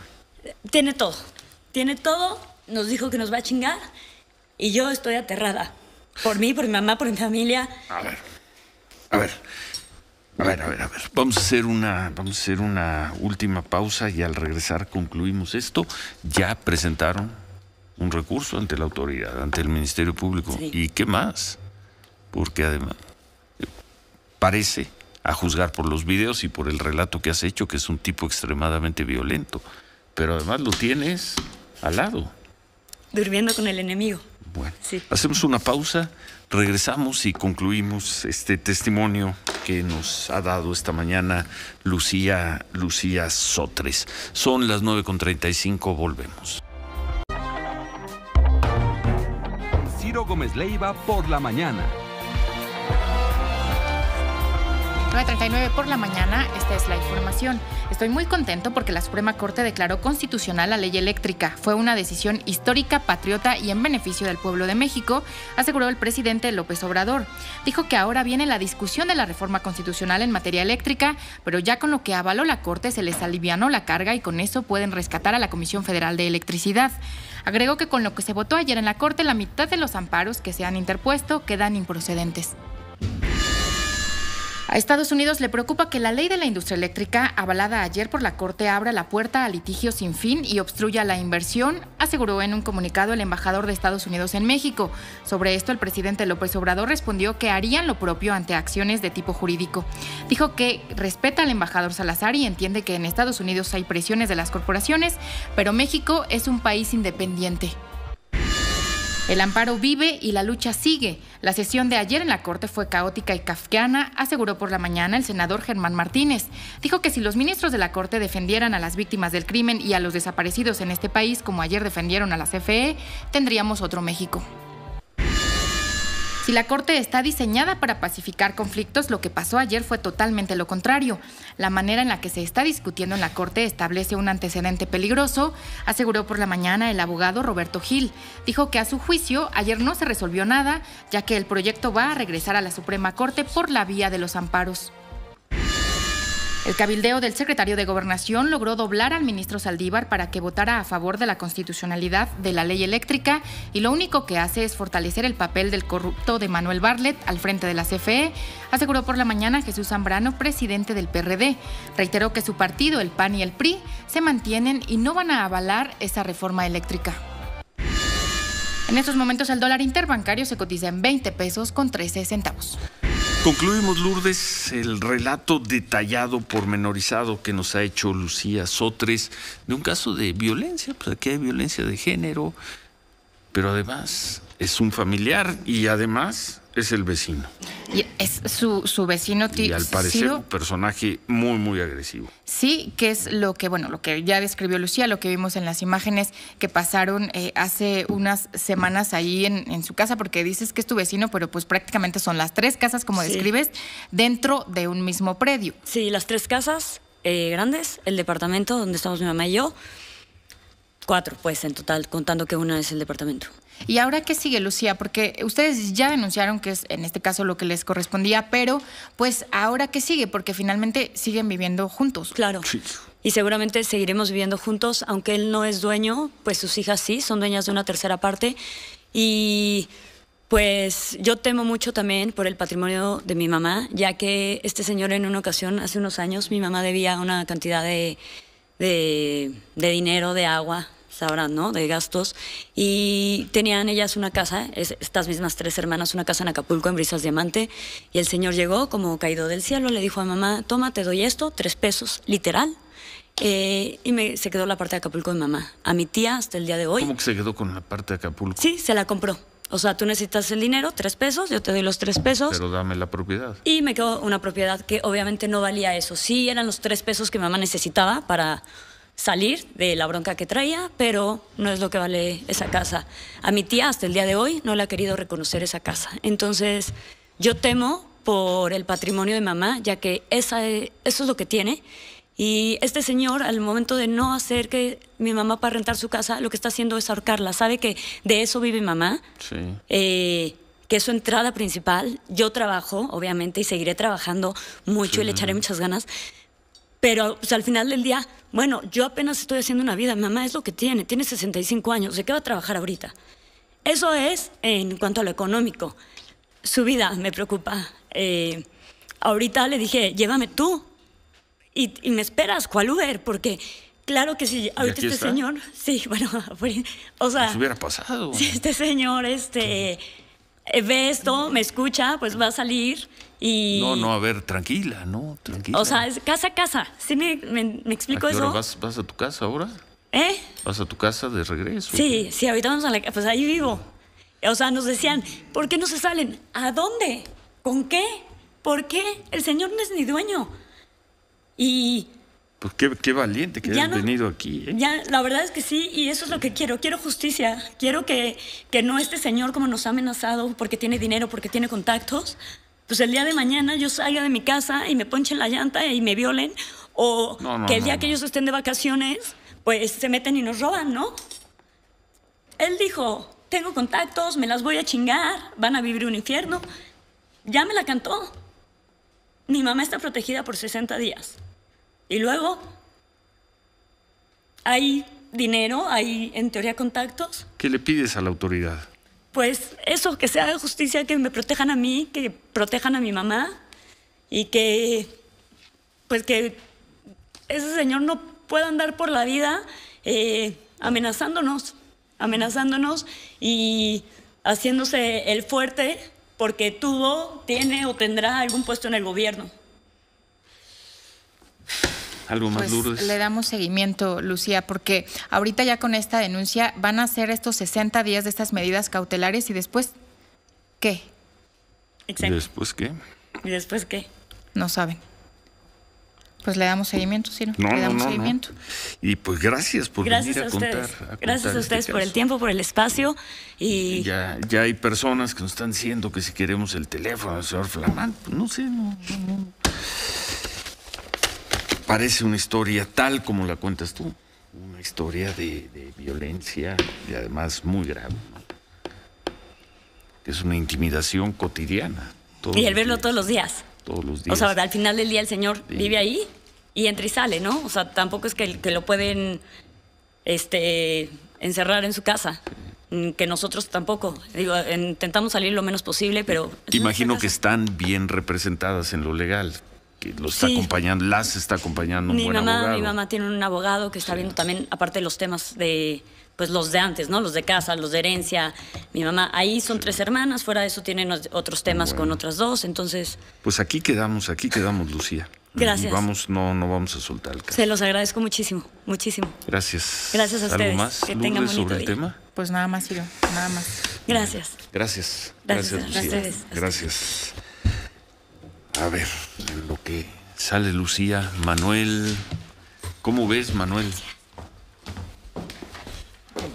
Speaker 14: Tiene todo, nos dijo que nos va a chingar, y yo estoy aterrada. Por mí, por mi mamá, por mi familia.
Speaker 2: A ver. Vamos a hacer una última pausa y al regresar concluimos esto. Ya presentaron un recurso ante la autoridad, ante el Ministerio Público.
Speaker 14: Sí.
Speaker 2: ¿Y qué más? Porque además parece, a juzgar por los videos y por el relato que has hecho, que es un tipo extremadamente violento. Pero además lo tienes al lado.
Speaker 14: Durmiendo con el enemigo.
Speaker 2: Bueno,
Speaker 14: sí.
Speaker 2: Hacemos una pausa, regresamos y concluimos este testimonio que nos ha dado esta mañana Lucía Sotres. Son las 9:35, volvemos.
Speaker 5: Ciro Gómez Leiva por la mañana.
Speaker 4: 9:39 por la mañana, esta es la información. Estoy muy contento porque la Suprema Corte declaró constitucional la ley eléctrica. Fue una decisión histórica, patriota y en beneficio del pueblo de México, aseguró el presidente López Obrador. Dijo que ahora viene la discusión de la reforma constitucional en materia eléctrica, pero ya con lo que avaló la Corte se les alivianó la carga y con eso pueden rescatar a la Comisión Federal de Electricidad. Agregó que con lo que se votó ayer en la Corte, la mitad de los amparos que se han interpuesto quedan improcedentes. A Estados Unidos le preocupa que la ley de la industria eléctrica, avalada ayer por la Corte, abra la puerta a litigios sin fin y obstruya la inversión, aseguró en un comunicado el embajador de Estados Unidos en México. Sobre esto, el presidente López Obrador respondió que harían lo propio ante acciones de tipo jurídico. Dijo que respeta al embajador Salazar y entiende que en Estados Unidos hay presiones de las corporaciones, pero México es un país independiente. El amparo vive y la lucha sigue. La sesión de ayer en la Corte fue caótica y kafkiana, aseguró por la mañana el senador Germán Martínez. Dijo que si los ministros de la Corte defendieran a las víctimas del crimen y a los desaparecidos en este país, como ayer defendieron a la CFE, tendríamos otro México. Si la Corte está diseñada para pacificar conflictos, lo que pasó ayer fue totalmente lo contrario. La manera en la que se está discutiendo en la Corte establece un antecedente peligroso, aseguró por la mañana el abogado Roberto Gil. Dijo que a su juicio ayer no se resolvió nada, ya que el proyecto va a regresar a la Suprema Corte por la vía de los amparos. El cabildeo del secretario de Gobernación logró doblar al ministro Saldívar para que votara a favor de la constitucionalidad de la ley eléctrica y lo único que hace es fortalecer el papel del corrupto de Manuel Bartlett al frente de la CFE, aseguró por la mañana Jesús Zambrano, presidente del PRD. Reiteró que su partido, el PAN y el PRI, se mantienen y no van a avalar esa reforma eléctrica. En estos momentos el dólar interbancario se cotiza en 20 pesos con 13 centavos.
Speaker 2: Concluimos, Lourdes, el relato detallado, pormenorizado que nos ha hecho Lucía Sotres de un caso de violencia. Pues aquí hay violencia de género, pero además es un familiar y además es el vecino.
Speaker 4: Y es su vecino.
Speaker 2: Y al parecer un personaje muy, muy agresivo.
Speaker 4: Sí, que es lo que ya describió Lucía, lo que vimos en las imágenes que pasaron hace unas semanas ahí en su casa, porque dices que es tu vecino, pero pues prácticamente son las 3 casas, como describes, dentro de un mismo predio.
Speaker 14: Sí, las 3 casas grandes, el departamento donde estamos mi mamá y yo, 4 pues en total, contando que una es el departamento.
Speaker 4: ¿Y ahora qué sigue, Lucía? Porque ustedes ya denunciaron que es en este caso lo que les correspondía, pero pues ahora qué sigue, porque finalmente siguen viviendo juntos.
Speaker 14: Claro. Sí. Y seguramente seguiremos viviendo juntos, aunque él no es dueño, pues sus hijas sí, son dueñas de una tercera parte. Y pues yo temo mucho también por el patrimonio de mi mamá, ya que este señor en una ocasión, hace unos años, mi mamá debía una cantidad de dinero, de agua, sabrán, ¿no?, de gastos, y tenían ellas una casa, estas mismas 3 hermanas, una casa en Acapulco, en Brisas Diamante, y el señor llegó como caído del cielo, le dijo a mamá, toma, te doy esto, 3 pesos, literal, y se quedó la parte de Acapulco de mamá. A mi tía, hasta el día de hoy...
Speaker 2: ¿Cómo que se quedó con la parte de Acapulco?
Speaker 14: Sí, se la compró. O sea, tú necesitas el dinero, 3 pesos, yo te doy los 3 pesos.
Speaker 2: Pero dame la propiedad.
Speaker 14: Y me quedó una propiedad que obviamente no valía eso. Sí, eran los 3 pesos que mamá necesitaba para salir de la bronca que traía, pero no es lo que vale esa casa. A mi tía, hasta el día de hoy, no le ha querido reconocer esa casa. Entonces, yo temo por el patrimonio de mamá, ya que eso es lo que tiene. Y este señor, al momento de no hacer que mi mamá para rentar su casa, lo que está haciendo es ahorcarla. Sabe que de eso vive mamá,
Speaker 2: sí.
Speaker 14: Que es su entrada principal. Yo trabajo, obviamente, y seguiré trabajando mucho, sí, y le echaré muchas ganas. Pero pues, al final del día, bueno, yo apenas estoy haciendo una vida. Mamá es lo que tiene 65 años. ¿De qué va a trabajar ahorita? Eso es en cuanto a lo económico. Su vida me preocupa. Ahorita le dije, llévame tú. Y me esperas, ¿cuál Uber? Porque claro que si ahorita este señor, sí, bueno, o sea,
Speaker 2: pues hubiera pasado.
Speaker 14: Si este señor ve esto, me escucha, pues va a salir y...
Speaker 2: No, a ver, tranquila, no, tranquila.
Speaker 14: O sea, es casa a casa, ¿sí me explico eso?
Speaker 2: ¿Pero vas a tu casa ahora? ¿Vas a tu casa de regreso?
Speaker 14: Sí, ahorita vamos a pues ahí vivo. O sea, nos decían, ¿por qué no se salen? ¿A dónde? ¿Con qué? ¿Por qué? El señor no es ni dueño. Y...
Speaker 2: Pues qué valiente que has venido aquí, ¿eh?
Speaker 14: Ya, la verdad es que sí, y eso es lo que quiero. Quiero justicia. Quiero que no este señor, como nos ha amenazado, porque tiene dinero, porque tiene contactos, pues el día de mañana yo salga de mi casa y me ponchen la llanta y me violen, o que el día que ellos estén de vacaciones, pues se meten y nos roban, ¿no? Él dijo, tengo contactos, me las voy a chingar, van a vivir un infierno. Ya me la cantó. Mi mamá está protegida por 60 días. Y luego, hay dinero, hay en teoría contactos.
Speaker 2: ¿Qué le pides a la autoridad?
Speaker 14: Pues eso, que se haga justicia, que me protejan a mí, que protejan a mi mamá y que, pues que ese señor no pueda andar por la vida amenazándonos y haciéndose el fuerte porque tiene o tendrá algún puesto en el gobierno.
Speaker 2: ¿Algo más,
Speaker 4: Pues
Speaker 2: Lourdes?
Speaker 4: le damos seguimiento, Lucía, porque ahorita ya con esta denuncia van a ser estos 60 días de estas medidas cautelares y después, ¿qué?
Speaker 2: ¿Y después qué?
Speaker 14: ¿Y después qué?
Speaker 4: No saben. Pues le damos seguimiento, Ciro. Le damos seguimiento.
Speaker 2: Y pues gracias por
Speaker 14: Gracias
Speaker 2: venir
Speaker 14: a
Speaker 2: a contar.
Speaker 14: ustedes. Gracias a ustedes
Speaker 2: este
Speaker 14: por el
Speaker 2: caso.
Speaker 14: tiempo, por el espacio y
Speaker 2: Ya hay personas que nos están diciendo que si queremos el teléfono del señor Flamant, pues no sé, no. Parece una historia tal como la cuentas tú, una historia de violencia y además muy grave, ¿no? Es una intimidación cotidiana.
Speaker 14: y el verlo todos los días.
Speaker 2: Todos los días.
Speaker 14: O sea, al final del día el señor
Speaker 2: Sí.
Speaker 14: vive ahí y entra y sale, ¿no? O sea, tampoco es que lo pueden encerrar en su casa. Que nosotros tampoco. Digo, intentamos salir lo menos posible, pero...
Speaker 2: Imagino que están bien representadas en lo legal, que lo está acompañando, las está acompañando un buen abogado.
Speaker 14: Mi mamá tiene un abogado que está viendo también, aparte de los temas de, pues los de antes, ¿no? Los de casa, los de herencia. Mi mamá, ahí son 3 hermanas, fuera de eso tienen otros temas con otras 2, entonces...
Speaker 2: Pues aquí quedamos, Lucía.
Speaker 14: Gracias.
Speaker 2: Y vamos, no vamos a soltar el caso.
Speaker 14: Se los agradezco muchísimo, muchísimo.
Speaker 2: Gracias.
Speaker 14: Gracias a ustedes.
Speaker 2: ¿Algo más,
Speaker 14: Que tengan
Speaker 2: Lourdes,
Speaker 14: bonito
Speaker 2: sobre el
Speaker 14: día.
Speaker 2: tema?
Speaker 4: Pues nada más, Ciro, nada más.
Speaker 14: Gracias.
Speaker 2: Gracias.
Speaker 14: Gracias a
Speaker 2: Lucía.
Speaker 14: ustedes.
Speaker 2: Gracias. A ver, en lo que sale Lucía, Manuel. ¿Cómo ves, Manuel?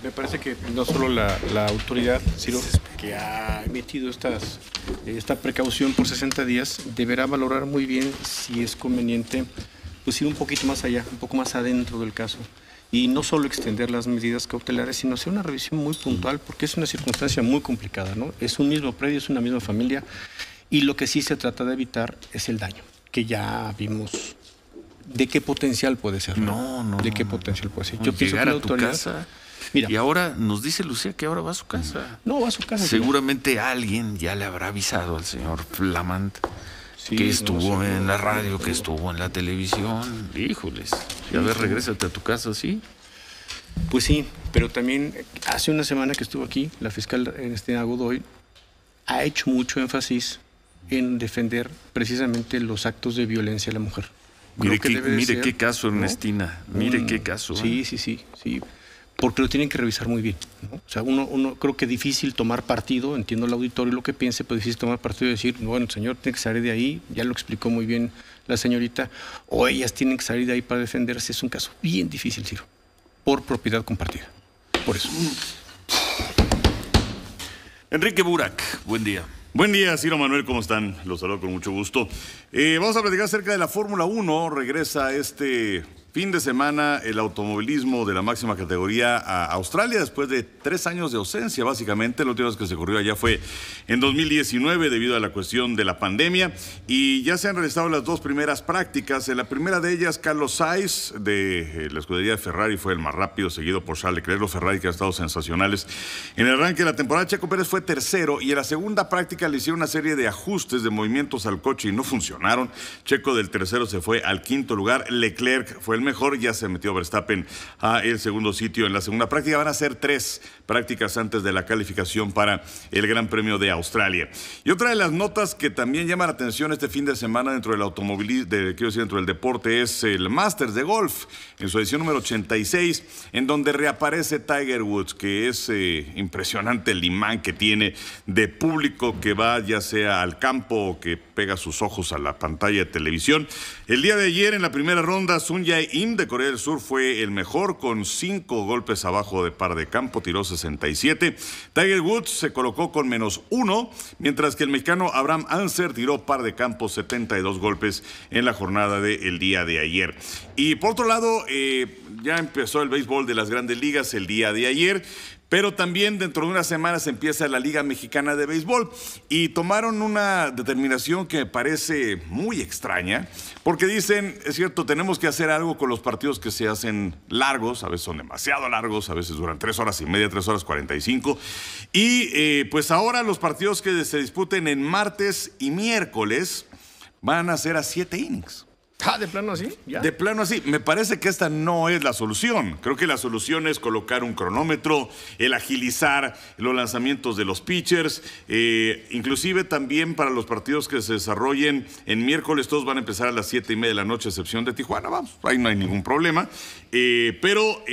Speaker 3: Me parece que no solo la autoridad, Ciro, que ha emitido esta precaución por 60 días, deberá valorar muy bien si es conveniente pues ir un poquito más allá, un poco más adentro del caso. Y no solo extender las medidas cautelares, sino hacer una revisión muy puntual, porque es una circunstancia muy complicada, ¿no? Es un mismo predio, es una misma familia, y lo que sí se trata de evitar es el daño, que ya vimos de qué potencial puede ser. ¿De qué potencial puede ser? Yo pienso que
Speaker 2: Llegar
Speaker 3: la
Speaker 2: a tu
Speaker 3: autoridad...
Speaker 2: casa.
Speaker 3: Mira.
Speaker 2: Y ahora nos dice Lucía que ahora va a su casa.
Speaker 3: No, va a su casa.
Speaker 2: Seguramente alguien ya le habrá avisado al señor Flamant que estuvo en la radio, que estuvo en la televisión. Híjoles. Y a ver, regrésate a tu casa, ¿sí?
Speaker 3: Pues sí, pero también hace una semana que estuvo aquí, la fiscal Ernestina Godoy ha hecho mucho énfasis en defender precisamente los actos de violencia a la mujer.
Speaker 2: Mire,
Speaker 3: Mire
Speaker 2: qué caso, Ernestina. ¿No? Mire qué caso.
Speaker 3: Sí. Porque lo tienen que revisar muy bien, ¿no? O sea, uno creo que es difícil tomar partido, entiendo el auditorio lo que piense, pero es difícil tomar partido y decir, bueno, el señor tiene que salir de ahí, ya lo explicó muy bien la señorita, o ellas tienen que salir de ahí para defenderse. Es un caso bien difícil, Ciro, por propiedad compartida. Por eso.
Speaker 2: Enrique Burak, buen día.
Speaker 15: Buen día, Ciro, Manuel, ¿cómo están? Los saludo con mucho gusto. Vamos a platicar acerca de la Fórmula 1. Regresa este fin de semana el automovilismo de la máxima categoría a Australia después de 3 años de ausencia, básicamente. La última vez que se corrió allá fue en 2019 debido a la cuestión de la pandemia. Y ya se han realizado las 2 primeras prácticas. En la primera de ellas, Carlos Sainz de la escudería de Ferrari fue el más rápido, seguido por Charles Leclerc. Los Ferrari que han estado sensacionales en el arranque de la temporada. Checo Pérez fue tercero y en la segunda práctica le hicieron una serie de ajustes de movimientos al coche y no funcionaron. Checo del tercero se fue al 5.º lugar. Leclerc fue el mejor, ya se metió Verstappen a el segundo sitio en la segunda práctica. Van a ser 3 prácticas antes de la calificación para el Gran Premio de Australia. Y otra de las notas que también llama la atención este fin de semana dentro del automovilismo, dentro del deporte, es el Masters de Golf en su edición número 86, en donde reaparece Tiger Woods, que es impresionante el imán que tiene de público que va ya sea al campo o que pega sus ojos a la pantalla de televisión. El día de ayer en la primera ronda, Sun Jae-im de Corea del Sur fue el mejor con 5 golpes abajo de par de campo, tiró 67. Tiger Woods se colocó con -1, mientras que el mexicano Abraham Ancer tiró par de campo, 72 golpes en la jornada del día de ayer. Y por otro lado, ya empezó el béisbol de las Grandes Ligas el día de ayer. Pero también dentro de unas semanas empieza la Liga Mexicana de Béisbol y tomaron una determinación que me parece muy extraña, porque dicen, es cierto, tenemos que hacer algo con los partidos que se hacen largos, a veces son demasiado largos, a veces duran 3 horas y media, 3 horas 45, y pues ahora los partidos que se disputen en martes y miércoles van a ser a 7 innings.
Speaker 3: Ah, ¿de plano así? ¿Ya?
Speaker 15: De plano así. Me parece que esta no es la solución. Creo que la solución es colocar un cronómetro, el agilizar los lanzamientos de los pitchers, inclusive también para los partidos que se desarrollen en miércoles, todos van a empezar a las 7:30 de la noche, a excepción de Tijuana. Vamos, ahí no hay ningún problema. Pero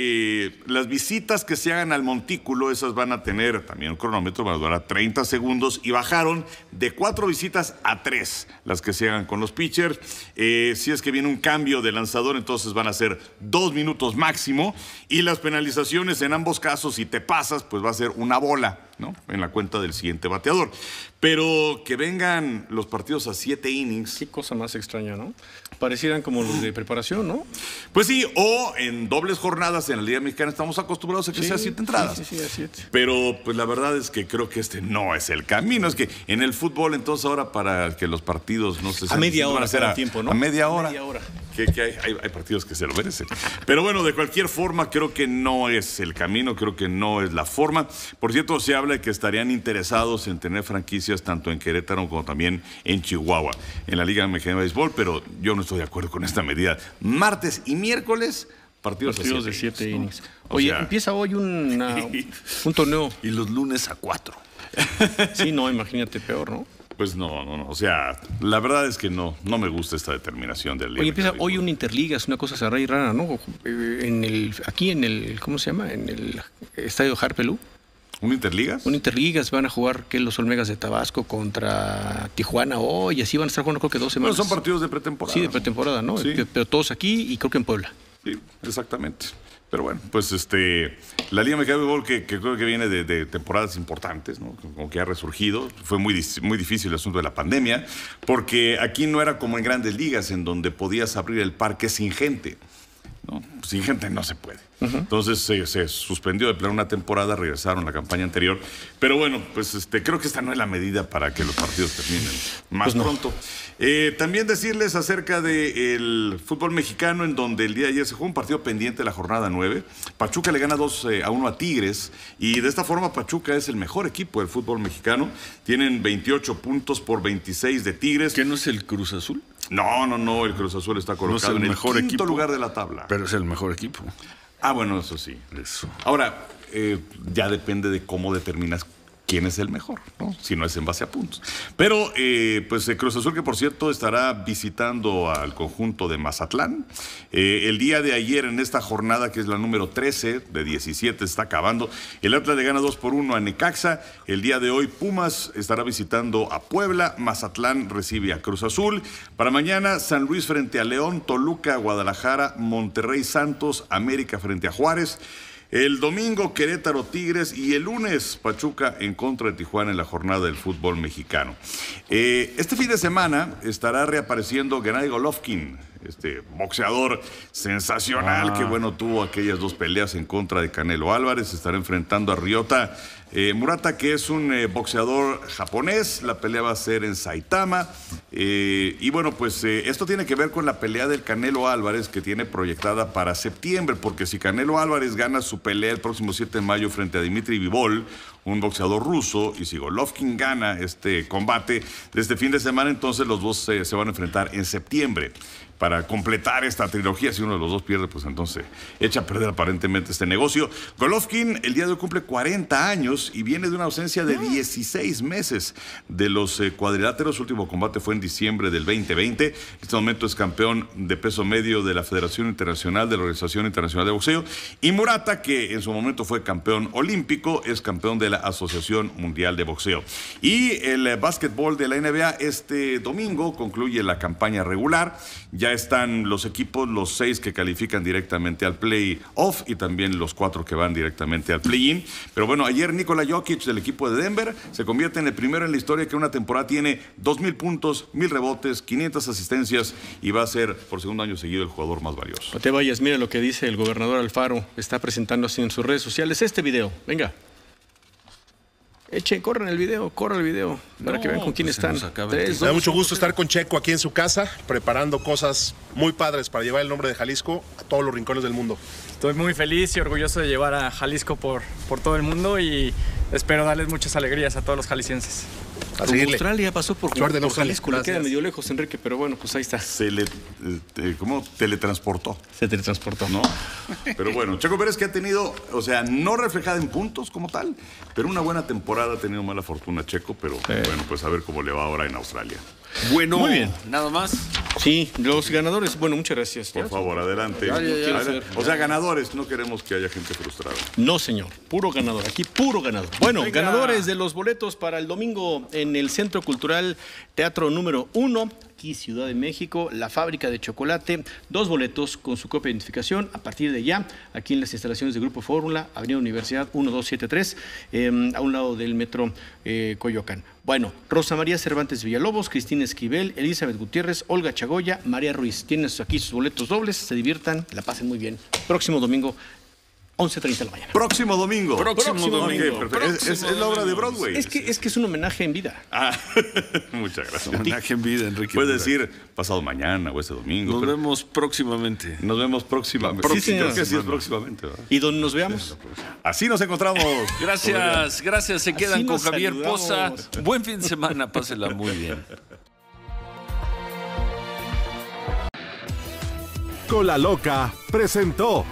Speaker 15: las visitas que se hagan al montículo, esas van a tener también un cronómetro, van a durar 30 segundos y bajaron de 4 visitas a 3 las que se hagan con los pitchers. Si es que viene un cambio de lanzador, entonces van a ser 2 minutos máximo, y las penalizaciones en ambos casos, si te pasas, pues va a ser una bola, ¿no?, en la cuenta del siguiente bateador. Pero que vengan los partidos a 7 innings.
Speaker 3: Qué cosa más extraña, ¿no? Parecieran como los de preparación, ¿no?
Speaker 15: Pues sí, o en dobles jornadas en la Liga Mexicana estamos acostumbrados a que sea 7 entradas.
Speaker 3: Sí, a 7.
Speaker 15: Pero pues la verdad es que creo que este no es el camino. Es que en el fútbol, entonces ahora para que los partidos no se...
Speaker 3: A media hora
Speaker 15: cada
Speaker 3: tiempo, ¿no?
Speaker 15: A media hora.
Speaker 3: Media hora.
Speaker 15: Que hay partidos que se lo merecen. Pero bueno, de cualquier forma, creo que no es el camino, creo que no es la forma. Por cierto, se habla de que estarían interesados en tener franquicias tanto en Querétaro como también en Chihuahua, en la Liga Mexicana de Béisbol, pero yo no estoy de acuerdo con esta medida. Martes y miércoles, partidos
Speaker 3: de 7 innings.
Speaker 15: ¿No?
Speaker 3: Oye, empieza hoy un torneo.
Speaker 2: Y los lunes a 4.
Speaker 3: Sí, no, imagínate, peor, ¿no?
Speaker 15: Pues no. O sea, la verdad es que no me gusta esta determinación del Liga.
Speaker 3: Oye, empieza hoy un Interligas, una cosa rara, ¿no? Aquí en el, ¿cómo se llama? En el estadio Harpelú.
Speaker 15: ¿Un Interligas?
Speaker 3: Un Interligas, van a jugar los Olmegas de Tabasco contra Tijuana hoy, y así van a estar jugando creo que 2 semanas.
Speaker 15: Bueno, son partidos de pretemporada.
Speaker 3: Sí, de pretemporada, ¿no? Sí. Pero todos aquí y creo que en Puebla.
Speaker 15: Sí, exactamente. Pero bueno, pues la Liga Mexicana de Béisbol que creo que viene de temporadas importantes, ¿no? Como que ha resurgido. Fue muy difícil el asunto de la pandemia, porque aquí no era como en grandes ligas, en donde podías abrir el parque sin gente, ¿no? Sin gente no se puede. Entonces se suspendió de plano una temporada, regresaron a la campaña anterior. Pero bueno, pues creo que esta no es la medida para que los partidos terminen más pronto. También decirles acerca del fútbol mexicano, en donde el día de ayer se jugó un partido pendiente de la jornada 9. Pachuca le gana 2-1 a Tigres, y de esta forma Pachuca es el mejor equipo del fútbol mexicano. Tienen 28 puntos por 26 de Tigres.
Speaker 2: ¿Qué no es el Cruz Azul?
Speaker 15: No, el Cruz Azul está colocado en el quinto lugar de la tabla.
Speaker 2: Pero es el mejor equipo.
Speaker 15: Ah, bueno, eso sí.
Speaker 2: Eso.
Speaker 15: Ahora, ya depende de cómo determinas quién es el mejor, ¿no? Si no es en base a puntos. Pero, pues Cruz Azul, que por cierto estará visitando al conjunto de Mazatlán. El día de ayer, en esta jornada, que es la número 13 de 17, está acabando. El Atlas le gana 2-1 a Necaxa. El día de hoy, Pumas estará visitando a Puebla. Mazatlán recibe a Cruz Azul. Para mañana, San Luis frente a León, Toluca, Guadalajara, Monterrey, Santos, América frente a Juárez. El domingo, Querétaro, Tigres, y el lunes, Pachuca en contra de Tijuana en la jornada del fútbol mexicano. Este fin de semana estará reapareciendo Gennady Golovkin, este boxeador sensacional que, bueno, tuvo aquellas 2 peleas en contra de Canelo Álvarez. Estará enfrentando a Ryota Murata, que es un boxeador japonés. La pelea va a ser en Saitama. Y bueno, pues esto tiene que ver con la pelea del Canelo Álvarez, que tiene proyectada para septiembre, porque si Canelo Álvarez gana su pelea el próximo 7 de mayo frente a Dmitry Bivol, un boxeador ruso, y si Golovkin gana este combate de este fin de semana, entonces los dos se van a enfrentar en septiembre para completar esta trilogía. Si uno de los dos pierde, pues entonces echa a perder aparentemente este negocio. Golovkin el día de hoy cumple 40 años y viene de una ausencia de 16 meses de los cuadriláteros. Su último combate fue en diciembre del 2020. En este momento es campeón de peso medio de la Federación Internacional de la Organización Internacional de Boxeo. Y Murata, que en su momento fue campeón olímpico, es campeón de la Asociación Mundial de Boxeo. Y el básquetbol de la NBA este domingo concluye la campaña regular. Ya están los equipos, los 6 que califican directamente al play-off y también los 4 que van directamente al play-in. Pero bueno, ayer Nikola Jokic del equipo de Denver se convierte en el primero en la historia que una temporada tiene 2,000 puntos, 1,000 rebotes, 500 asistencias y va a ser por segundo año seguido el jugador más valioso.
Speaker 3: No te vayas, mira lo que dice el gobernador Alfaro. Está presentando así en sus redes sociales este video. Venga. Corran el video, para que vean con quién están.
Speaker 16: Me da mucho gusto estar con Checo aquí en su casa, preparando cosas muy padres para llevar el nombre de Jalisco a todos los rincones del mundo.
Speaker 17: Estoy muy feliz y orgulloso de llevar a Jalisco por todo el mundo y espero darles muchas alegrías a todos los jaliscienses.
Speaker 16: A seguirle.
Speaker 3: Australia pasó por
Speaker 16: Suerte en Australia.
Speaker 3: Jalisco, le queda medio lejos, Enrique, pero bueno, pues ahí está.
Speaker 15: ¿Cómo? Teletransportó.
Speaker 3: Se teletransportó.
Speaker 15: ¿No? Pero bueno, Checo Pérez que ha tenido, o sea, no reflejada en puntos como tal, pero una buena temporada, ha tenido mala fortuna Checo, pero bueno, pues a ver cómo le va ahora en Australia.
Speaker 2: Bueno,
Speaker 3: muy bien.
Speaker 2: Nada más.
Speaker 3: Sí, los ganadores, bueno, muchas gracias.
Speaker 15: Por favor, adelante. O sea, ganadores, no queremos que haya gente frustrada.
Speaker 3: No, señor, puro ganador, aquí puro ganador. Bueno, ganadores de los boletos para el domingo en el Centro Cultural Teatro número 1, aquí Ciudad de México, La Fábrica de Chocolate, 2 boletos con su copia de identificación a partir de ya, aquí en las instalaciones de Grupo Fórmula, Avenida Universidad 1273, a un lado del metro Coyoacán. Bueno, Rosa María Cervantes Villalobos, Cristina Esquivel, Elizabeth Gutiérrez, Olga Chagoya, María Ruiz. Tienen aquí sus boletos dobles, se diviertan, la pasen muy bien. Próximo domingo, 11:30 de la mañana.
Speaker 15: Próximo domingo.
Speaker 3: Próximo domingo.
Speaker 15: Es la obra de Broadway.
Speaker 3: Es que es un homenaje en vida.
Speaker 15: Muchas gracias.
Speaker 2: Homenaje en vida, Enrique.
Speaker 15: Puedes decir pasado mañana o este domingo.
Speaker 2: Nos vemos próximamente.
Speaker 15: Nos vemos próximamente.
Speaker 3: Sí,
Speaker 15: creo que sí es próximamente, ¿verdad?
Speaker 3: ¿Y donde nos veamos?
Speaker 15: Así nos encontramos.
Speaker 2: Gracias. Se quedan con Javier Poza.
Speaker 3: saludamos.
Speaker 2: Buen fin de semana, pásela muy bien.
Speaker 1: Con la Loca presentó